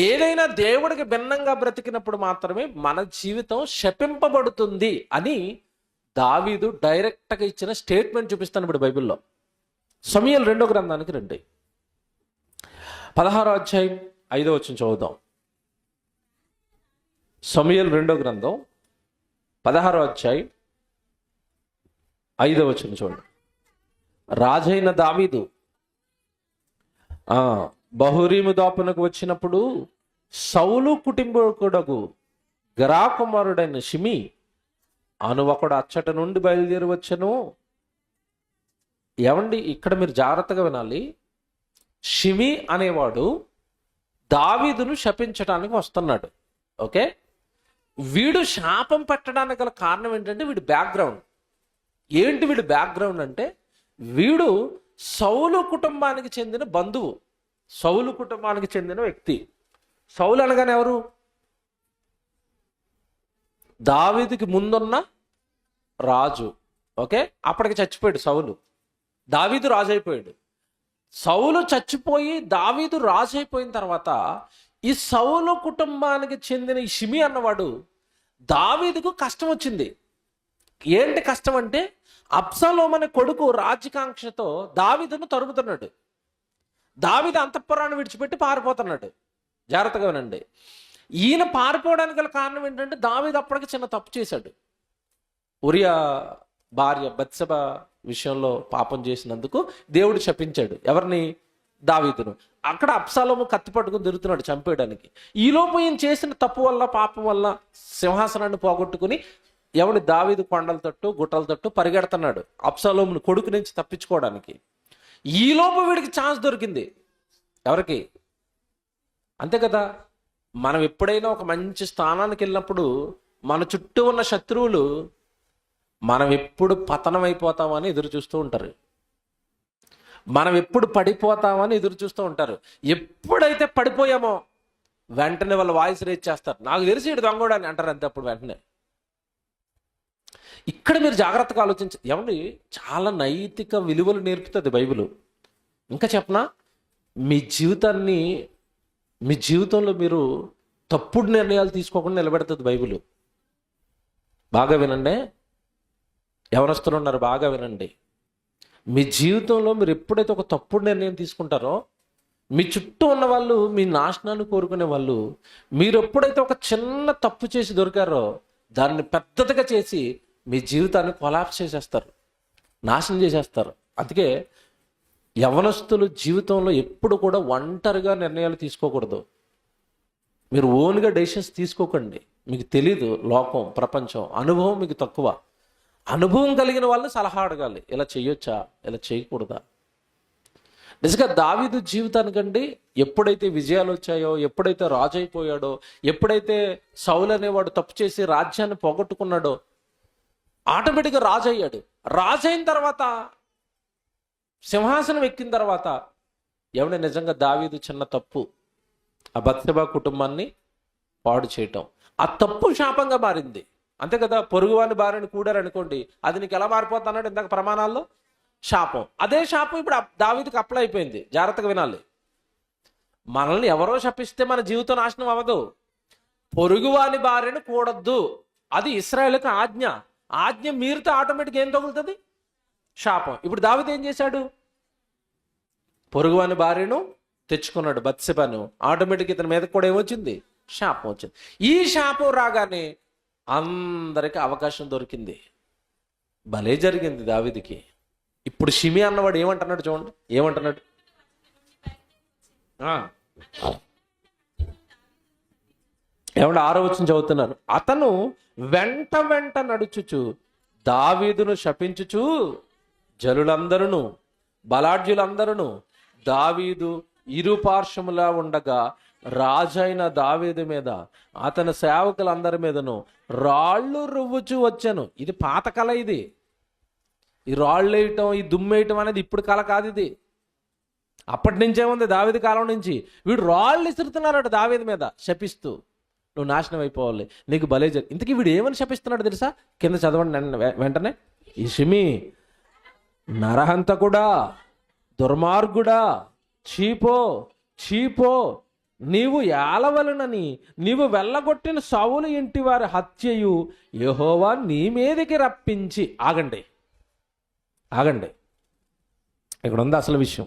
ఏదైనా దేవుడికి భిన్నంగా బ్రతికినప్పుడు మాత్రమే మన జీవితం శపింపబడుతుంది అని దావీదు డైరెక్ట్గా ఇచ్చిన స్టేట్మెంట్ చూపిస్తాను ఇప్పుడు బైబిల్లో. సమూయేలు 2వ గ్రంథానికి రండి. 16వ అధ్యాయం 5వ వచనం చదువుదాం. సమూయేలు 2వ గ్రంథం 16వ అధ్యాయం 5వ వచనం చూడండి. రాజైన దావీదు బహురీము దాపునకు వచ్చినప్పుడు సౌలు కుటుంబకుడకు గెరా కుమారుడైన షిమి అను ఒకడు అచ్చట నుండి బయలుదేరి వచ్చెను. ఏమండి, ఇక్కడ మీరు జాగ్రత్తగా వినాలి. షిమి అనేవాడు దావీదును శపించడానికి వస్తున్నాడు. ఓకే, వీడు శాపం పెట్టడానికి గల కారణం ఏంటంటే వీడి బ్యాక్గ్రౌండ్ ఏంటి? వీడి బ్యాక్గ్రౌండ్ అంటే వీడు సౌలు కుటుంబానికి చెందిన బంధువు, సౌలు కుటుంబానికి చెందిన వ్యక్తి. సౌలు అనగానే ఎవరు? దావీదుకి ముందున్న రాజు. ఓకే, అప్పటికి చచ్చిపోయాడు సౌలు. దావీదు రాజు అయిపోయాడు. సౌలు చచ్చిపోయి దావీదు రాజు అయిపోయిన తర్వాత ఈ సౌలు కుటుంబానికి చెందిన ఈ షిమి అన్నవాడు దావీదుకు కష్టం వచ్చింది. ఏంటి కష్టం అంటే, అబ్షాలోము అనే కొడుకు రాజ్యకాంక్షతో దావీదును తరుముతున్నాడు. దావీదు అంతఃపురాన్ని విడిచిపెట్టి పారిపోతున్నాడు. జాగ్రత్తగా వినండి. ఈయన పారిపోవడానికి గల కారణం ఏంటంటే, దావీదు అప్పటికి చిన్న తప్పు చేశాడు. ఉరియా భార్య బత్షెబ విషయంలో పాపం చేసినందుకు దేవుడు శపించాడు. ఎవరిని? దావీదును. అక్కడ అబ్షాలోము కత్తి పట్టుకుని తిరుగుతున్నాడు చంపేయడానికి. ఈలోపు ఈయన చేసిన తప్పు వల్ల, పాపం వల్ల సింహాసనాన్ని పోగొట్టుకుని ఎవడి దావీదు కొండల తట్టు గుట్టల తట్టు పరిగెడుతున్నాడు అబ్షాలోమును కొడుకు నుంచి తప్పించుకోవడానికి. ఈలోపు వీడికి ఛాన్స్ దొరికింది. ఎవరికి? అంతే కదా, మనం ఎప్పుడైనా ఒక మంచి స్థానానికి వెళ్ళినప్పుడు మన చుట్టూ ఉన్న శత్రువులు మనం ఎప్పుడు పతనం అయిపోతామని ఎదురు చూస్తూ ఉంటారు. మనం ఎప్పుడు పడిపోతామని ఎదురు చూస్తూ ఉంటారు. ఎప్పుడైతే పడిపోయామో వెంటనే వాళ్ళ వాయిస్ రేజ్ చేస్తారు, నాకు తెలిసి ఇటు దొంగోడు అని అంటారు. అంతే, అప్పుడు వెంటనే. ఇక్కడ మీరు జాగ్రత్తగా ఏమండి, చాలా నైతిక విలువలు నేర్పుతుంది బైబిల్. ఇంకా చెప్పనా, మీ జీవితంలో మీరు తప్పుడు నిర్ణయాలు తీసుకోకుండా నిలబెడుతుంది బైబిల్. బాగా వినండి, ఎవరొస్తున్నారు ఉన్నారు, బాగా వినండి. మీ జీవితంలో మీరు ఎప్పుడైతే ఒక తప్పుడు నిర్ణయం తీసుకుంటారో, మీ చుట్టూ ఉన్న వాళ్ళు మీ నాశనాన్ని కోరుకునే వాళ్ళు, మీరు ఎప్పుడైతే ఒక చిన్న తప్పు చేసి దొరికారో దాన్ని పెద్దదిగా చేసి మీ జీవితాన్ని కొలాప్స్ చేసేస్తారు, నాశనం చేసేస్తారు. అందుకే యవనస్తులు జీవితంలో ఎప్పుడు కూడా ఒంటరిగా నిర్ణయాలు తీసుకోకూడదు. మీరు ఓన్గా డెసిషన్స్ తీసుకోకండి. మీకు తెలీదు లోకం, ప్రపంచం, అనుభవం మీకు తక్కువ. అనుభవం కలిగిన వాళ్ళు సలహా అడగాలి, ఇలా చేయొచ్చా, ఇలా చేయకూడదా. నిజంగా దావీదు జీవితానికండి ఎప్పుడైతే విజయాలు వచ్చాయో, ఎప్పుడైతే రాజు అయిపోయాడో, ఎప్పుడైతే సౌలు అనేవాడు తప్పు చేసి రాజ్యాన్ని పోగొట్టుకున్నాడో, ఆటోమేటిక్గా రాజు అయ్యాడు. రాజు అయిన తర్వాత, సింహాసనం ఎక్కిన తర్వాత, ఎవడే నిజంగా దావీదు చిన్న తప్పు, ఆ బత్షెబ కుటుంబాన్ని పాడు చేయటం, ఆ తప్పు శాపంగా మారింది. అంతే కదా, పొరుగువాని భార్యను కూడారు అనుకోండి, అది నీకు ఎలా మారిపోతున్నాడు ఇందాక ప్రమాణాల్లో? శాపం. అదే శాపం ఇప్పుడు దావీదుకి అప్లై అయిపోయింది. జాగ్రత్తగా వినాలి. మనల్ని ఎవరో శపిస్తే మన జీవితం నాశనం అవ్వదు. పొరుగువాని భార్యను కూడద్దు, అది ఇశ్రాయేలుకి ఆజ్ఞ. ఆజ్ఞ మీరితే ఆటోమేటిక్గా ఏం తగులుతుంది? శాపం. ఇప్పుడు దావీదు ఏం చేశాడు? పొరుగువాని భార్యను తెచ్చుకున్నాడు, బత్షెబను. ఆటోమేటిక్ ఇతని మీద కూడా ఏమొచ్చింది? శాపం వచ్చింది. ఈ శాపం రాగానే అందరికి అవకాశం దొరికింది. భలే జరిగింది దావీదుకి. ఇప్పుడు షిమి అన్నవాడు ఏమంటున్నాడు చూడండి, ఏమంటున్నాడు? ఏమంటే 6వ వచనం చదువుతున్నాను. అతను వెంట వెంట నడుచుచు దావీదును శపించుచు జనులందరూ బలాఢ్యులందరూ దావీదు ఇరుపార్శ్వములా ఉండగా రాజైన దావీదు మీద అతని సేవకులందరి మీదను రాళ్ళు రువ్వుచూ వచ్చాను. ఇది పాత కళ. ఇది ఈ రాళ్ళు వేయటం, ఈ దుమ్మేయటం అనేది ఇప్పుడు కళ కాదు. ఇది అప్పటి నుంచే ఉంది, దావీదు కాలం నుంచి. వీడు రాళ్ళు ఇసురుతున్నారట దావీదు మీద శపిస్తూ, నువ్వు నాశనం అయిపోవాలి, నీకు భలే జరిగి. ఇంతకీ వీడు ఏమని శపిస్తున్నాడు తెలుసా? కింద చదవండి వెంటనే. ఈ షిమి నరహంతకుడా, దుర్మార్గుడా, చీపో చీపో, నీవు ఏలవలనని నీవు వెళ్ళగొట్టిన సౌలు ఇంటి వారి హత్యయు యెహోవా నీ మీదకి రప్పించి. ఆగండి ఆగండి, ఇక్కడ ఉంది అసలు విషయం.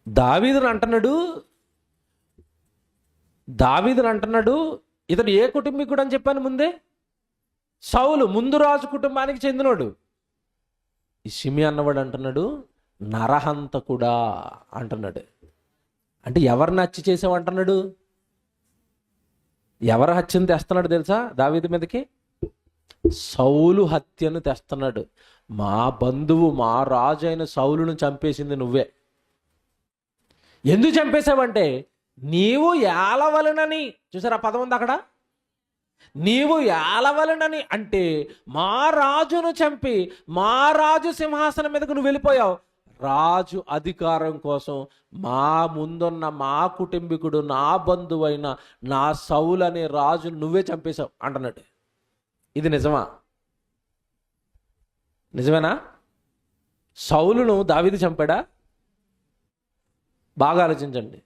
దావీదుని అంటున్నాడు, ఇతడు ఏ కుటుంబీకుడు అని చెప్పాను ముందే? సౌలు ముందు రాజు కుటుంబానికి చెందినోడు. ఈ షిమి అన్నవాడు అంటున్నాడు నరహంతకుడా అంటున్నాడు. అంటే ఎవరిని హత్య చేసావంటున్నాడు? ఎవరి హత్యను తెస్తున్నాడు తెలుసా దావీదు మీదకి? సౌలు హత్యను తెస్తున్నాడు. మా బంధువు, మా రాజు అయిన సౌలును చంపేసింది నువ్వే. ఎందుకు చంపేశావంటే నీవు ఏలవలనని. చూసారా పదం ఉంది అక్కడ? నీవు ఏలవలనని అంటే మా రాజును చంపి మా రాజు సింహాసనం మీదకు నువ్వు వెళ్ళిపోయావు. రాజు అధికారం కోసం మా ముందున్న మా కుటుంబీకుడు, నా బంధువైన నా సౌలు అనే రాజు నువ్వే చంపేశావు అంటున్నాడు. ఇది నిజమా? నిజమేనా? సౌలును దావీదు చంపాడా? బాగా ఆలోచించండి.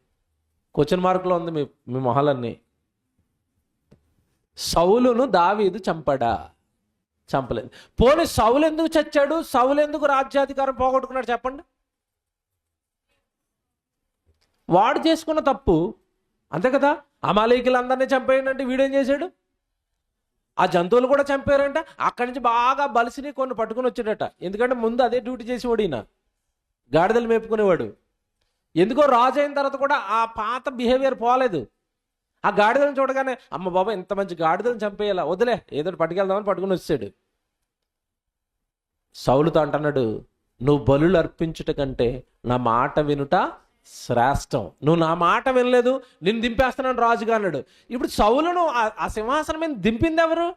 క్వశ్చన్ మార్కులో ఉంది మీ మొహాలన్నీ. సౌలును దావీదు చంపాడా? చంపలేదు. పోనీ సౌలు ఎందుకు చచ్చాడు? సౌలు ఎందుకు రాజ్యాధికారం పోగొట్టుకున్నాడు చెప్పండి? వాడు చేసుకున్న తప్పు, అంతే కదా. అమాలేకీలందరినీ చంపేయండి, వీడేం చేశాడు? ఆ జంతువులు కూడా చంపారంట. అక్కడి నుంచి బాగా బలిసిని కొన్ని పట్టుకుని వచ్చాడట. ఎందుకంటే ముందు అదే డ్యూటీ చేసేవాడు ఈయన, గాడిదలు మేపుకునేవాడు. ఎందుకో రాజు అయిన తర్వాత కూడా ఆ పాత బిహేవియర్ పోలేదు. ఆ గాడిదలను చూడగానే అమ్మ బాబా ఇంత మంచి గాడిదలను చంపేయాలా, వదిలే ఏదో పట్టుకెళ్దామని పట్టుకుని వచ్చాడు. సౌలుతో అంటున్నాడు, నువ్వు బలులు అర్పించుట కంటే నా మాట వినుట శ్రేష్టం. నువ్వు నా మాట వినలేదు, నిన్ను దింపేస్తున్నాను రాజుగా అన్నాడు. ఇప్పుడు సౌలును ఆ సింహాసనం మీద దింపింది ఎవరు?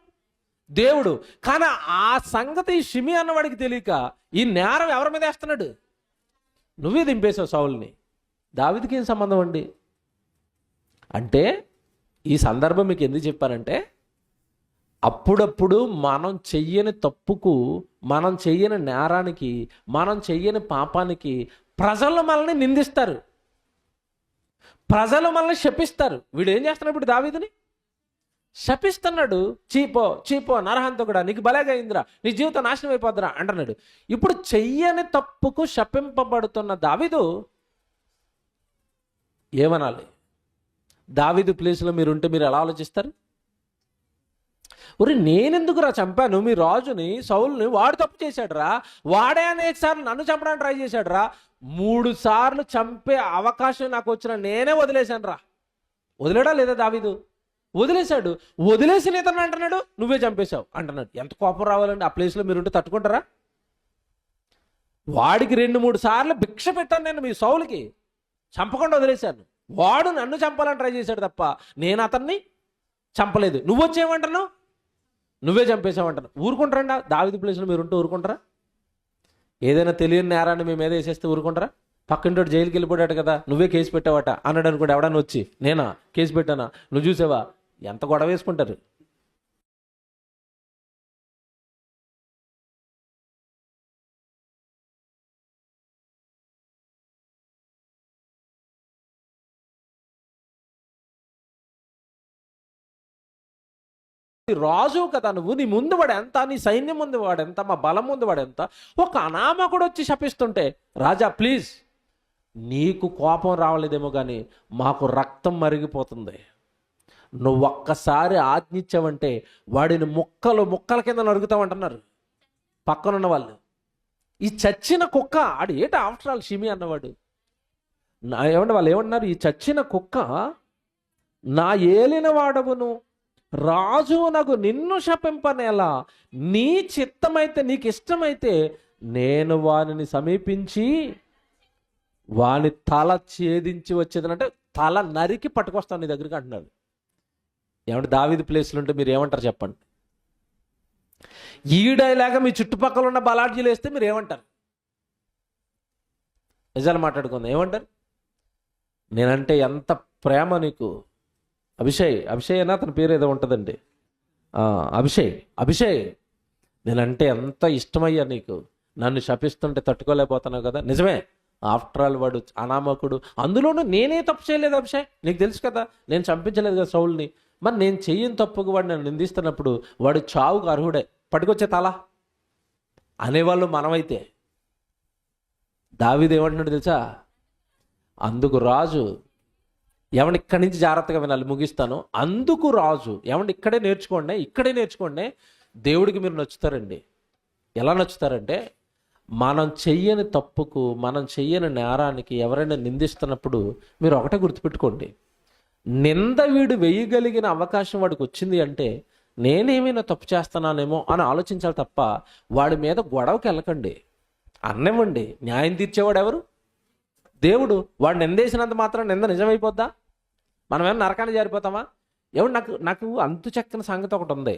దేవుడు. కానీ ఆ సంగతి షిమి అన్నవాడికి తెలియక ఈ నేరం ఎవరి మీద వేస్తున్నాడు? నువ్వే దింపేశావు సౌలుని. దావీదుకి ఏం సంబంధం అండి? అంటే ఈ సందర్భం మీకు ఎందుకు చెప్పానంటే, అప్పుడప్పుడు మనం చెయ్యని తప్పుకు, మనం చెయ్యని నేరానికి, మనం చెయ్యని పాపానికి ప్రజలు మనల్ని నిందిస్తారు, ప్రజలు మనల్ని శపిస్తారు. వీడు ఏం చేస్తున్నాడు? ఇప్పుడు దావీదుని శపిస్తున్నాడు. చీపో చీపో నరహంతకుడా, నీకు బలేగా అయిందిరా, నీ జీవితం నాశనం అయిపోద్దిరా అంటున్నాడు. ఇప్పుడు చెయ్యని తప్పుకు శపింపబడుతున్న దావీదు ఏమనాలి? దావీదు ప్లేస్లో మీరుంటే మీరు ఎలా ఆలోచిస్తారు? ఒరే నేనెందుకురా చంపాను మీ రాజుని, సౌలుని? వాడు తప్పు చేశాడురా, వాడే అనేక సార్లు నన్ను చంపడానికి ట్రై చేశాడురా, 3 సార్లు చంపే అవకాశం నాకు వచ్చిన నేనే వదిలేశాను రా. వదిలేడా లేదా దావీదు? వదిలేశాడు. వదిలేసిన ఇతను అంటున్నాడు నువ్వే చంపేశావు అంటున్నాడు. ఎంత కోపం రావాలండి? ఆ ప్లేస్లో మీరుంటే తట్టుకుంటారా? వాడికి 2-3 సార్లు భిక్ష పెట్టాను నేను మీ సౌలుకి, చంపకుండా వదిలేశాను. వాడు నన్ను చంపాలని ట్రై చేశాడు తప్ప నేను అతన్ని చంపలేదు. నువ్వు వచ్చేయమంటున్నావు, నువ్వే చంపేసావంటాను. ఊరుకుంటారండి? దావీదు ప్లేస్లో మీరు ఉంటే ఊరుకుంటారా? ఏదైనా తెలియని నేరాన్ని మీ మీద వేసేస్తే ఊరుకుంటారా? పక్కింటోడు జైలుకి వెళ్ళిపోయాడు కదా, నువ్వే కేసు పెట్టావట అన్నాడు అనుకోండి. ఎవడన్నా వచ్చి నేనా కేసు పెట్టానా, నువ్వు చూసావా, ఎంత గొడవ వేసుకుంటారు. రాజు కదా నువ్వు, నీ ముందు వాడు ఎంత, నీ సైన్యం ముందు వాడు ఎంత, మా బలం ముందు వాడు ఎంత. ఒక అనామకుడు వచ్చి శపిస్తుంటే, రాజా ప్లీజ్, నీకు కోపం రావలేదేమో కానీ మాకు రక్తం మరిగిపోతుంది, నువ్వు ఒక్కసారి ఆజ్ఞించావంటే వాడిని ముక్కల కింద నరుగుతామంటున్నారు. పక్కనున్న వాళ్ళు. ఈ చచ్చిన కుక్క ఆడు ఏట ఆఫ్టర్ ఆల్ షిమి అన్నవాడు. ఏమంటే వాళ్ళు ఏమన్నారు, ఈ చచ్చిన కుక్క నా ఏలిన వాడవును రాజు నాకు నిన్ను శపింపనేలా, నీ చిత్తమైతే నీకు ఇష్టమైతే నేను వానిని సమీపించి వాని తల ఛేదించి వచ్చేదనంటే తల నరికి పట్టుకొస్తాను నీ దగ్గరికి అంటున్నాడు. ఏమంటే దావీదు ప్లేస్లు ఉంటే మీరు ఏమంటారు చెప్పండి? ఈడైలాగా మీ చుట్టుపక్కల ఉన్న బలాడ్జీలు వేస్తే మీరు ఏమంటారు? నిజాలు మాట్లాడుకుందాం, ఏమంటారు? నేనంటే ఎంత ప్రేమ నీకు, అభిషేక్ అయినా అతని పేరు ఏదో ఉంటుందండి, అభిషేక్ నేనంటే ఎంత ఇష్టమయ్యా నీకు, నన్ను శపిస్తుంటే తట్టుకోలేకపోతున్నావు కదా. నిజమే, ఆఫ్టర్ ఆల్ వాడు అనామకుడు, అందులోనూ నేనే తప్పు చేయలేదు అభిషేక్, నీకు తెలుసు కదా, నేను చంపించలేదు కదా సౌల్ని. మరి నేను చెయ్యని తప్పుకు వాడు నన్ను నిందిస్తున్నప్పుడు వాడు చావుకు అర్హుడే, పట్టుకొచ్చే తల అనేవాళ్ళు మనమైతే. దావీదు ఏమంటున్నాడు తెలుసా? అందుకు రాజు, ఏమంటే ఇక్కడి నుంచి జాగ్రత్తగా వినాలి, ముగిస్తాను. అందుకు రాజు, ఏమంటే ఇక్కడే నేర్చుకోండి. దేవుడికి మీరు నచ్చుతారండి. ఎలా నచ్చుతారంటే, మనం చెయ్యని తప్పుకు, మనం చెయ్యని నేరానికి ఎవరైనా నిందిస్తున్నప్పుడు మీరు ఒకటే గుర్తుపెట్టుకోండి, నింద వీడు వేయగలిగిన అవకాశం వాడికి వచ్చింది అంటే నేనేమైనా తప్పు చేస్తున్నానేమో అని ఆలోచించాలి తప్ప వాడి మీద గొడవకి వెళ్ళకండి. అన్నివ్వండి, న్యాయం తీర్చేవాడు ఎవరు? దేవుడు. వాడు నిందేసినంత మాత్రం నింద నిజమైపోద్దా? మనం ఏమన్నా నరకాన్ని జారిపోతామా? నాకు అంతు చక్కని సంగతి ఒకటి ఉంది.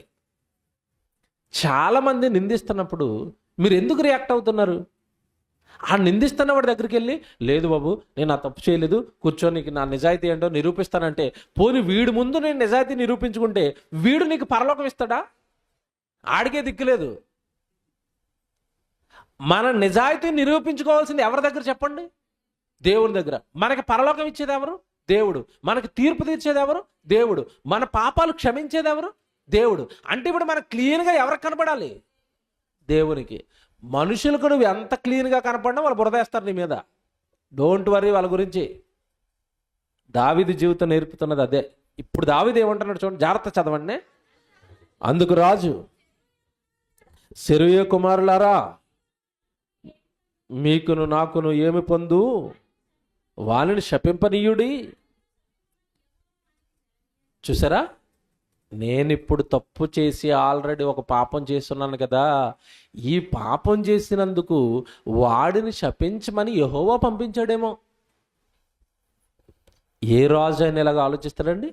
చాలామంది నిందిస్తున్నప్పుడు మీరు ఎందుకు రియాక్ట్ అవుతున్నారు? ఆ నిందిస్తున్న వాడి దగ్గరికి వెళ్ళి, లేదు బాబు నేను ఆ తప్పు చేయలేదు, కూర్చొని నా నిజాయితీ ఏంటో నిరూపిస్తానంటే, పోనీ వీడి ముందు నేను నిజాయితీ నిరూపించుకుంటే వీడు నీకు పరలోకం ఇస్తాడా? ఆడికే దిక్కులేదు. మన నిజాయితీ నిరూపించుకోవాల్సింది ఎవరి దగ్గర చెప్పండి? దేవుని దగ్గర. మనకి పరలోకం ఇచ్చేది ఎవరు? దేవుడు. మనకి తీర్పు తీర్చేది ఎవరు? దేవుడు. మన పాపాలు క్షమించేది ఎవరు? దేవుడు. అంటే ఇప్పుడు మనకు క్లీన్గా ఎవరికి కనపడాలి? దేవునికి. మనుషులకు నువ్వు ఎంత క్లీన్గా కనపడినా వాళ్ళు బురదేస్తారు నీ మీద. డోంట్ వరీ వాళ్ళ గురించి. దావీదు జీవితం నేర్పుతున్నది అదే. ఇప్పుడు దావీదు ఏమంటున్నాడు చూడండి, జాగ్రత్త చదవండి. అందుకు రాజు, సెరూయా కుమారులారా, మీకును నాకును ఏమి పొందు, వానిని శపింపనీయుడి. చూసారా, నేనిప్పుడు తప్పు చేసి ఆల్రెడీ ఒక పాపం చేస్తున్నాను కదా, ఈ పాపం చేసినందుకు వాడిని శపించమని యెహోవా పంపించాడేమో. ఏ రాజు అయినా ఇలాగ ఆలోచిస్తాడండి?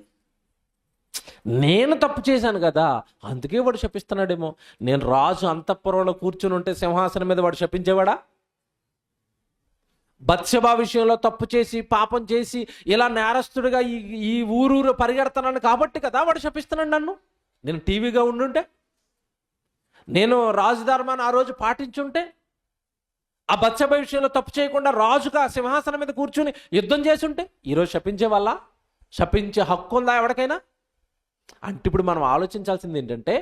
నేను తప్పు చేశాను కదా అందుకే వాడు శపిస్తున్నాడేమో. నేను రాజు అంతఃపురంలో కూర్చుని ఉంటే సింహాసనం మీద వాడు శపించేవాడా? బత్షెబా విషయంలో తప్పు చేసి పాపం చేసి ఇలా నేరస్తుడిగా ఈ ఊరూరు పరిగెడుతున్నాను కాబట్టి కదా వాడు శపిస్తున్నాడు నన్ను. నేను టీవీగా ఉండుంటే, నేను రాజధర్మాన్ని ఆ రోజు పాటించుంటే, ఆ బత్షెబా విషయంలో తప్పు చేయకుండా రాజుగా సింహాసనం మీద కూర్చుని యుద్ధం చేసుంటే ఈరోజు శపించే వల్ల శపించే హక్కు ఉందా ఎవరికైనా? అంటే ఇప్పుడు మనం ఆలోచించాల్సింది ఏంటంటే,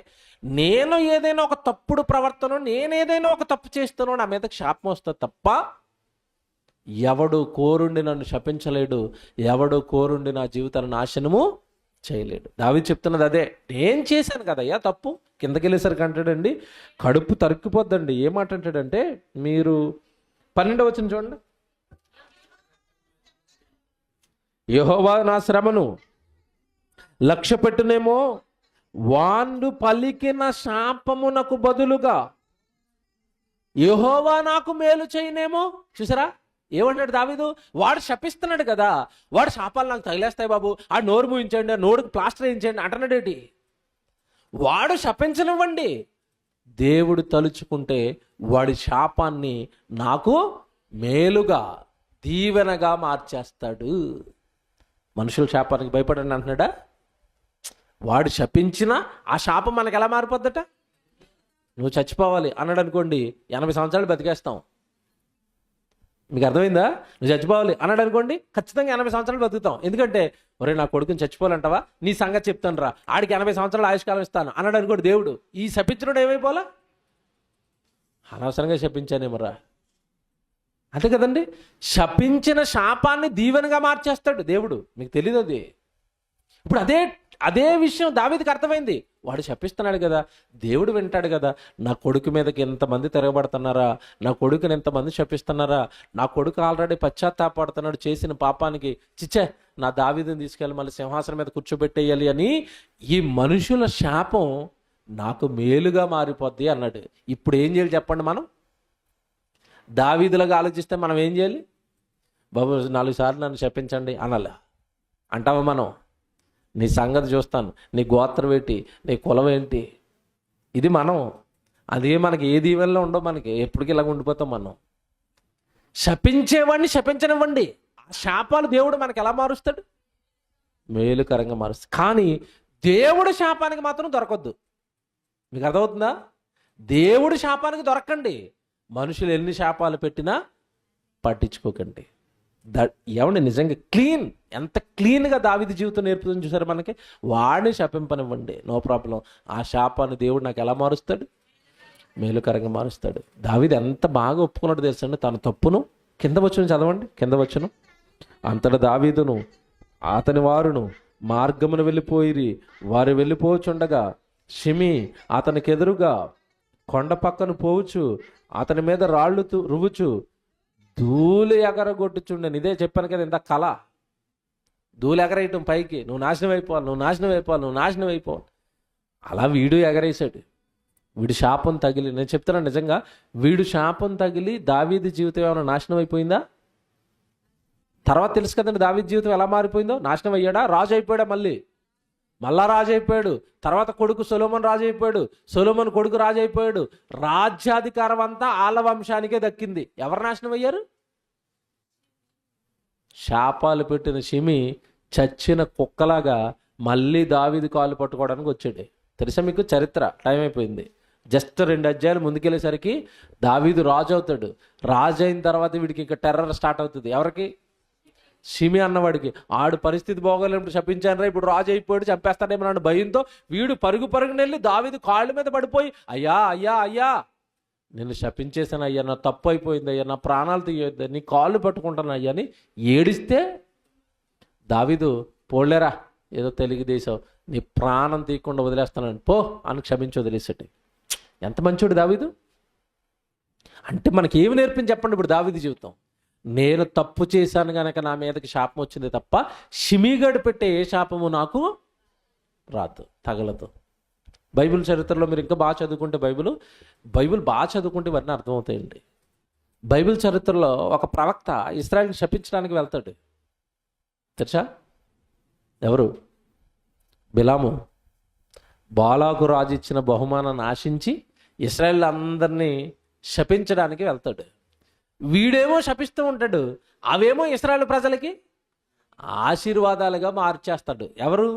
నేను ఏదైనా ఒక తప్పుడు ప్రవర్తన, నేనేదైనా ఒక తప్పు చేస్తానో నా మీద శాపం వస్తుంది తప్ప ఎవడు కోరుండి నన్ను శపించలేడు, ఎవడు కోరుండి నా జీవితాన్ని నాశనము చేయలేడు. దావీదు చెప్తున్నది అదే. నేను చేశాను కదయ్యా తప్పు. కిందకి వెళ్ళేసరికి అంటాడండి, కడుపు తరుక్కుపోద్దండి. ఏమాట అంటాడంటే, మీరు 12వ వచనం చూడండి. యెహోవా నా శ్రమను లక్ష్య పెట్టునేమో, వాండు పలికిన శాపమునకు బదులుగా యెహోవా నాకు మేలు చేయనేమో. చూసారా ఏమంటాడు దావీదు? వాడు శపిస్తున్నాడు కదా, వాడు శాపాలు నాకు తగిలేస్తాయి బాబు, ఆ నోరు మూయించండి, ఆ నోరుకి ప్లాస్టర్ వేయించండి అంటున్నాడేంటి? వాడు శపించనివ్వండి, దేవుడు తలుచుకుంటే వాడి శాపాన్ని నాకు మేలుగా దీవెనగా మార్చేస్తాడు. మనుషుల శాపానికి భయపడండి అంటున్నాడా? వాడు శపించినా ఆ శాపం మనకు ఎలా మారిపోద్దట? నువ్వు చచ్చిపోవాలి అన్నాడు అనుకోండి, 80 సంవత్సరాలు బతికేస్తాం. మీకు అర్థమైందా? నువ్వు చచ్చిపోవాలి అన్నాడు అనుకోండి, ఖచ్చితంగా 80 సంవత్సరాలు బతుకుతాం. ఎందుకంటే ఒరే నా కొడుకుని చచ్చిపోవాలంటావా, నీ సంగతి చెప్తాను రా, ఆడికి 80 సంవత్సరాలు ఆయుష్కాలం ఇస్తాను అన్నాడు అనుకోండి దేవుడు. ఈ శపించడం ఏమైపోలా? అనవసరంగా శపించానేమరా. అంతే కదండి, శపించిన శాపాన్ని దీవెనగా మార్చేస్తాడు దేవుడు. మీకు తెలియదు అది. ఇప్పుడు అదే విషయం దావీదుకి అర్థమైంది. వాడు శపిస్తున్నాడు కదా, దేవుడు వింటాడు కదా. నా కొడుకు మీదకి ఎంతమంది తిరగబడుతున్నారా, నా కొడుకుని ఎంతమంది శపిస్తున్నారా, నా కొడుకు ఆల్రెడీ పశ్చాత్తాపడుతున్నాడు చేసిన పాపానికి, చిచ్చే నా దావీదుని తీసుకెళ్ళి మళ్ళీ సింహాసనం మీద కూర్చోబెట్టేయాలి అని ఈ మనుషుల శాపం నాకు మేలుగా మారిపోద్ది అన్నాడు. ఇప్పుడు ఏం చేయాలి చెప్పండి? మనం దావీదులాగా ఆలోచిస్తే మనం ఏం చేయాలి? బాబు 4 సార్లు నన్ను శపించండి అనాలా? అంటావా మనం? నీ సంగతి చూస్తాను, నీ గోత్రం ఏంటి, నీ కులం ఏంటి, ఇది మనం. అదే మనకి ఏ దీవెనలో ఉండవు, మనకి ఎప్పటికీ ఇలాగ ఉండిపోతాం మనం. శపించేవాడిని శపించనివ్వండి, ఆ శాపాలు దేవుడు మనకి ఎలా మారుస్తాడు? మేలుకరంగా మారుస్తాడు. కానీ దేవుడు శాపానికి మాత్రం దొరకొద్దు. మీకు అర్థమవుతుందా? దేవుడు శాపానికి దొరకండి. మనుషులు ఎన్ని శాపాలు పెట్టినా పట్టించుకోకండి. ఏమండి నిజంగా క్లీన్, ఎంత క్లీన్గా దావీదు జీవితం నేర్పుతుంది చూసారు మనకి. వాడిని శపింపనివ్వండి, నో ప్రాబ్లం. ఆ శాపాన్ని దేవుడు నాకు ఎలా మారుస్తాడు? మేలుకరంగా మారుస్తాడు. దావీదు ఎంత బాగా ఒప్పుకున్నాడు తెలుసండి తన తప్పును. కింద వచ్చును చదవండి, కింద వచ్చును. అంతటా దావీదును అతని వారును మార్గమును వెళ్ళిపోయిరి. వారు వెళ్ళిపోచుండగా షిమి అతనికి ఎదురుగా కొండ పక్కను పోవచ్చు, అతని మీద రాళ్ళు రువ్వుచు ధూళి ఎగరగొట్టుచుండెను. ఇదే చెప్పాను కదా ఇంత కళ, ధూళి ఎగరేయటం పైకి, నువ్వు నాశనం అయిపోవాలి, నువ్వు నాశనం అయిపోవాలి, నువ్వు నాశనం అయిపోవాలి. అలా వీడు ఎగరేసాడు. వీడు శాపం తగిలి, నేను చెప్తున్నాను నిజంగా, వీడు శాపం తగిలి దావీదు జీవితం ఏమైనా నాశనం అయిపోయిందా? తర్వాత తెలుసు కదండి దావీదు జీవితం ఎలా మారిపోయిందో. నాశనం అయ్యాడా? రాజు అయిపోయాడా? మళ్ళా రాజు అయిపోయాడు. తర్వాత కొడుకు సొలొమోను రాజు అయిపోయాడు. సొలొమోను కొడుకు రాజు అయిపోయాడు. రాజ్యాధికారం అంతా ఆళ్ళ వంశానికే దక్కింది. ఎవరు నాశనం అయ్యారు? శాపాలు పెట్టిన షిమి చచ్చిన కుక్కలాగా మళ్ళీ దావీదు కాలు పట్టుకోవడానికి వచ్చాడు. తెలుసా మీకు చరిత్ర? టైం అయిపోయింది. జస్ట్ 2 అధ్యాయాలు ముందుకెళ్ళేసరికి దావీదు రాజు అవుతాడు. రాజు అయిన తర్వాత వీడికి ఇంకా టెర్రర్ స్టార్ట్ అవుతుంది. ఎవరికి? షిమి అన్నవాడికి. ఆడు పరిస్థితి బాగోలేనప్పుడు శపించానరా, ఇప్పుడు రాజు అయిపోయాడు, చంపేస్తాడేమో అన్న భయంతో వీడు పరుగునెళ్ళి దావీదు కాళ్ళ మీద పడిపోయి, అయ్యా అయ్యా అయ్యా నేను శపించేసాను అయ్యా, నా తప్పు అయిపోయింది అయ్యా, నా ప్రాణాలు తీయొద్దు, నీ కాళ్ళు పట్టుకుంటాను అయ్యా అని ఏడిస్తే దావీదు, పోలేరా ఏదో తెలుగుదేశం, నీ ప్రాణం తీయకుండా వదిలేస్తానని పో అని క్షమించి వదిలేసాడు. ఎంత మంచోడు దావీదు. అంటే మనకి ఏమి నేర్పించి చెప్పండి ఇప్పుడు దావీదు జీవితం? నేను తప్పు చేశాను కనుక నా మీదకి శాపం వచ్చింది తప్ప షిమిగడు పెట్టే ఏ శాపము నాకు రాదు, తగలదు. బైబిల్ చరిత్రలో మీరు ఇంకా బాగా చదువుకుంటే, బైబిల్ బాగా చదువుకుంటే ఇవన్నీ అర్థమవుతాయండి. బైబిల్ చరిత్రలో ఒక ప్రవక్త ఇశ్రాయేలుని శపించడానికి వెళ్తాడు. తెలుసా ఎవరు? బిలాము. బాలాకు రాజు ఇచ్చిన బహుమానాన్ని ఆశించి ఇశ్రాయేల్ అందరినీ శపించడానికి వెళ్తాడు. వీడేమో శపిస్తూ ఉంటాడు, అవేమో ఇశ్రాయేలు ప్రజలకి ఆశీర్వాదాలుగా మార్చేస్తాడు. ఎవరు?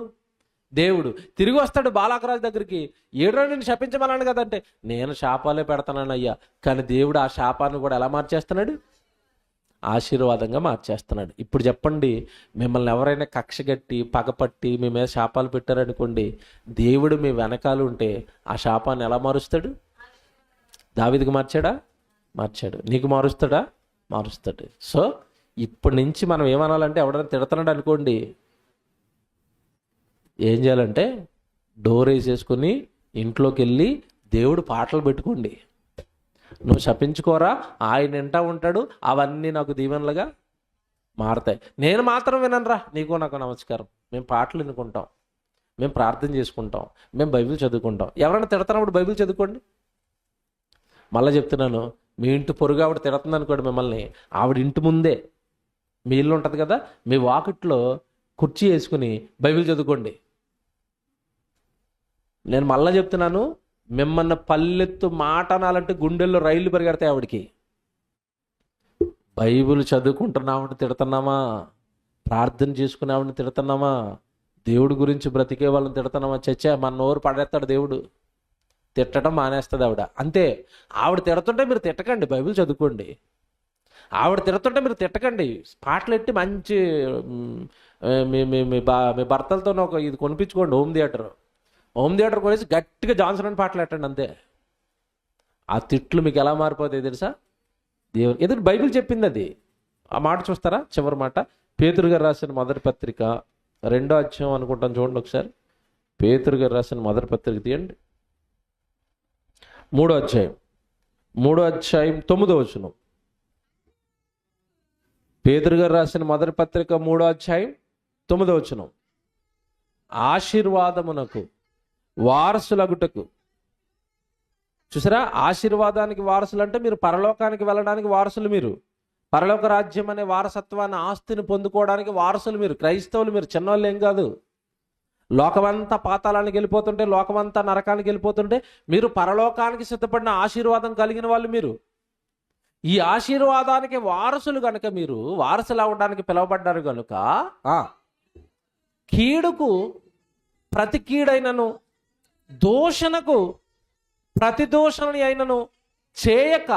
దేవుడు. తిరిగి వస్తాడు బాలాకరాజు దగ్గరికి. ఏడో నేను శపించమన్నాను కదంటే, నేను శాపాలే పెడతానని అయ్యా, కానీ దేవుడు ఆ శాపాన్ని కూడా ఎలా మార్చేస్తున్నాడు? ఆశీర్వాదంగా మార్చేస్తున్నాడు. ఇప్పుడు చెప్పండి, మిమ్మల్ని ఎవరైనా కక్షగట్టి పగపట్టి మీ మీద శాపాలు పెట్టారనుకోండి, దేవుడు మీ వెనకాల ఉంటే ఆ శాపాన్ని ఎలా మారుస్తాడు? దావీదుకు మార్చాడా? మార్చాడు. నీకు మారుస్తాడా? మారుస్తాడు. సో ఇప్పటి నుంచి మనం ఏమనాలంటే, ఎవడైనా తిడుతున్నాడు అనుకోండి, ఏం చేయాలంటే డోర్ వేసేసుకుని ఇంట్లోకి వెళ్ళి దేవుడు పాటలు పెట్టుకోండి. నువ్వు శపించుకోరా, ఆయన వింటా ఉంటాడు, అవన్నీ నాకు దీవెనలుగా మారతాయి. నేను మాత్రం విననురా, నీకు నాకు నమస్కారం. మేము పాటలు వినుకుంటాం, మేము ప్రార్థన చేసుకుంటాం, మేము బైబిల్ చదువుకుంటాం. ఎవరైనా తిడుతున్నప్పుడు బైబిల్ చదువుకోండి. మళ్ళీ చెప్తున్నాను, మీ ఇంటి పొరుగు ఆవిడ తిడుతుంది అనుకోండి మిమ్మల్ని, ఆవిడ ఇంటి ముందే మీ ఇల్లు ఉంటుంది కదా, మీ వాకిట్లో కుర్చీ వేసుకుని బైబిల్ చదువుకోండి. నేను మళ్ళీ చెప్తున్నాను, మిమ్మల్ని పల్లెత్తు మాట అనాలంటే గుండెల్లో రైళ్లు పరిగెడతాయి ఆవిడికి. బైబిల్ చదువుకుంటున్నామని తిడుతున్నామా? ప్రార్థన చేసుకునే ఆవిడని తిడుతున్నామా? దేవుడి గురించి బ్రతికే వాళ్ళని తిడుతున్నామా? చచ్చా మన నోరు పడేస్తాడు దేవుడు. తిట్టడం మానేస్తుంది ఆవిడ. అంతే. ఆవిడ తిడుతుంటే మీరు తిట్టకండి, బైబిల్ చదువుకోండి. ఆవిడ తిడుతుంటే మీరు తిట్టకండి, పాటలు ఎట్టి మంచి మీ భర్తలతో ఒక ఇది కొనిపించుకోండి, హోమ్ థియేటర్ కొనేసి గట్టిగా జాన్సన్ అని పాటలు పెట్టండి. అంతే. ఆ తిట్లు మీకు ఎలా మారిపోతాయి తెలుసా? దేవుడు ఎదురు బైబిల్ చెప్పింది అది. ఆ మాట చూస్తారా? చివరి మాట పేతురు గారు రాసిన మొదటి పత్రిక 2వ అధ్యాయం అనుకుంటాను, చూడండి ఒకసారి. పేతురు గారు రాసిన మొదటి పత్రిక తీయండి, 3వ అధ్యాయం 9వ వచనం. పేతురు గారు రాసిన మొదటి పత్రిక 3వ అధ్యాయం 9వ వచనం. ఆశీర్వాదమునకు వారసులగుటకు. చూసారా, ఆశీర్వాదానికి వారసులు అంటే మీరు పరలోకానికి వెళ్ళడానికి వారసులు, మీరు పరలోక రాజ్యం అనే వారసత్వాన్ని, ఆస్తిని పొందుకోవడానికి వారసులు మీరు. క్రైస్తవులు మీరు చిన్నవాళ్ళు ఏం కాదు. లోకమంతా పాతాళానికి వెళ్ళిపోతుంటే, లోకమంతా నరకానికి వెళ్ళిపోతుంటే, మీరు పరలోకానికి సిద్ధపడిన ఆశీర్వాదం కలిగిన వాళ్ళు మీరు. ఈ ఆశీర్వాదానికి వారసులు కనుక, మీరు వారసులు అవ్వడానికి పిలువబడ్డారు కనుక, కీడుకు ప్రతి కీడైనను, దూషణకు ప్రతి దూషణ అయినను చేయక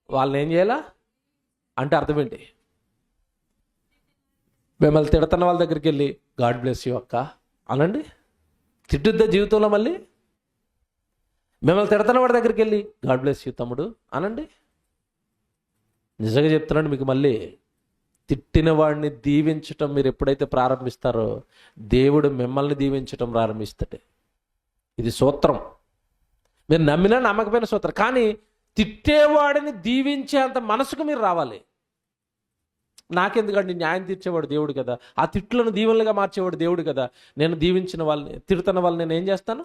వాళ్ళని ఏం చేయాలా అంటే అర్థం ఏంటి? మిమ్మల్ని తిడుతున్న వాళ్ళ దగ్గరికి వెళ్ళి గాడ్ బ్లెస్ యూ అక్క అనండి. తిట్టుద్దా జీవితంలో? మళ్ళీ మిమ్మల్ని తిడుతున్న వాడి దగ్గరికి వెళ్ళి గాడ్ బ్లెస్ యూ తమ్ముడు అనండి. నిజంగా చెప్తున్నాడు మీకు, మళ్ళీ తిట్టిన వాడిని దీవించటం మీరు ఎప్పుడైతే ప్రారంభిస్తారో, దేవుడు మిమ్మల్ని దీవించటం ప్రారంభిస్తాడు. ఇది సూత్రం. మీరు నమ్మినా నమ్మకపోయిన సూత్రం. కానీ తిట్టేవాడిని దీవించేంత మనసుకు మీరు రావాలి. నాకెందుకండి, న్యాయం తీర్చేవాడు దేవుడు కదా, ఆ తిట్లను దీవెనలుగా మార్చేవాడు దేవుడు కదా. నేను దీవించిన వాళ్ళని, తిడుతున్న వాళ్ళని నేను ఏం చేస్తాను?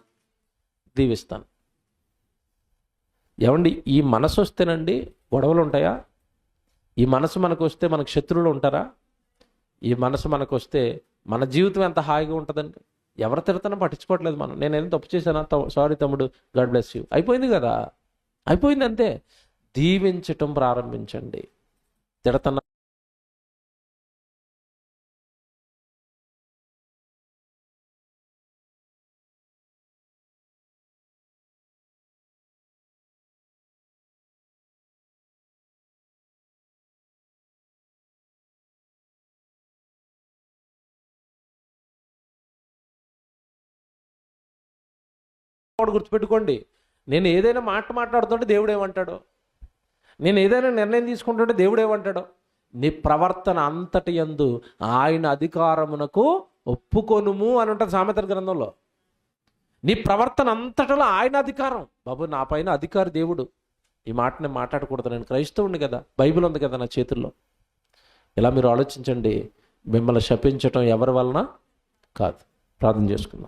దీవిస్తాను. ఏమండి, ఈ మనసు వస్తేనండి గొడవలు ఉంటాయా? ఈ మనసు మనకు వస్తే మనకు శత్రువులు ఉంటారా? ఈ మనసు మనకు వస్తే మన జీవితం ఎంత హాయిగా ఉంటుందండి. ఎవరు తిడతానో పట్టించుకోవట్లేదు మనం. నేనేం తప్పు చేశానా, సారీ తమ్ముడు, గాడ్ బ్లెస్ యూ, అయిపోయింది కదా, అయిపోయింది అంతే. దీవించటం ప్రారంభించండి. తిడతన్న గుర్తుపెట్టుకోండి, నేను ఏదైనా మాట్లాడుతుంటే దేవుడు ఏమంటాడో, నేను ఏదైనా నిర్ణయం తీసుకుంటుంటే దేవుడు ఏమంటాడో, నీ ప్రవర్తన అంతటి యందు ఆయన అధికారమునకు ఒప్పుకొనుము అని ఉంటుంది సామెతల గ్రంథంలో. నీ ప్రవర్తన అంతటిలో ఆయన అధికారం. బాబు, నా పైన అధికారి దేవుడు. ఈ మాట నేను మాట్లాడకూడదు, నేను క్రైస్తవుని కదా, బైబిల్ ఉంది కదా నా చేతుల్లో. ఇలా మీరు ఆలోచించండి. మిమ్మల్ని శపించటం ఎవరి వలన కాదు. ప్రార్థన చేసుకుందాం.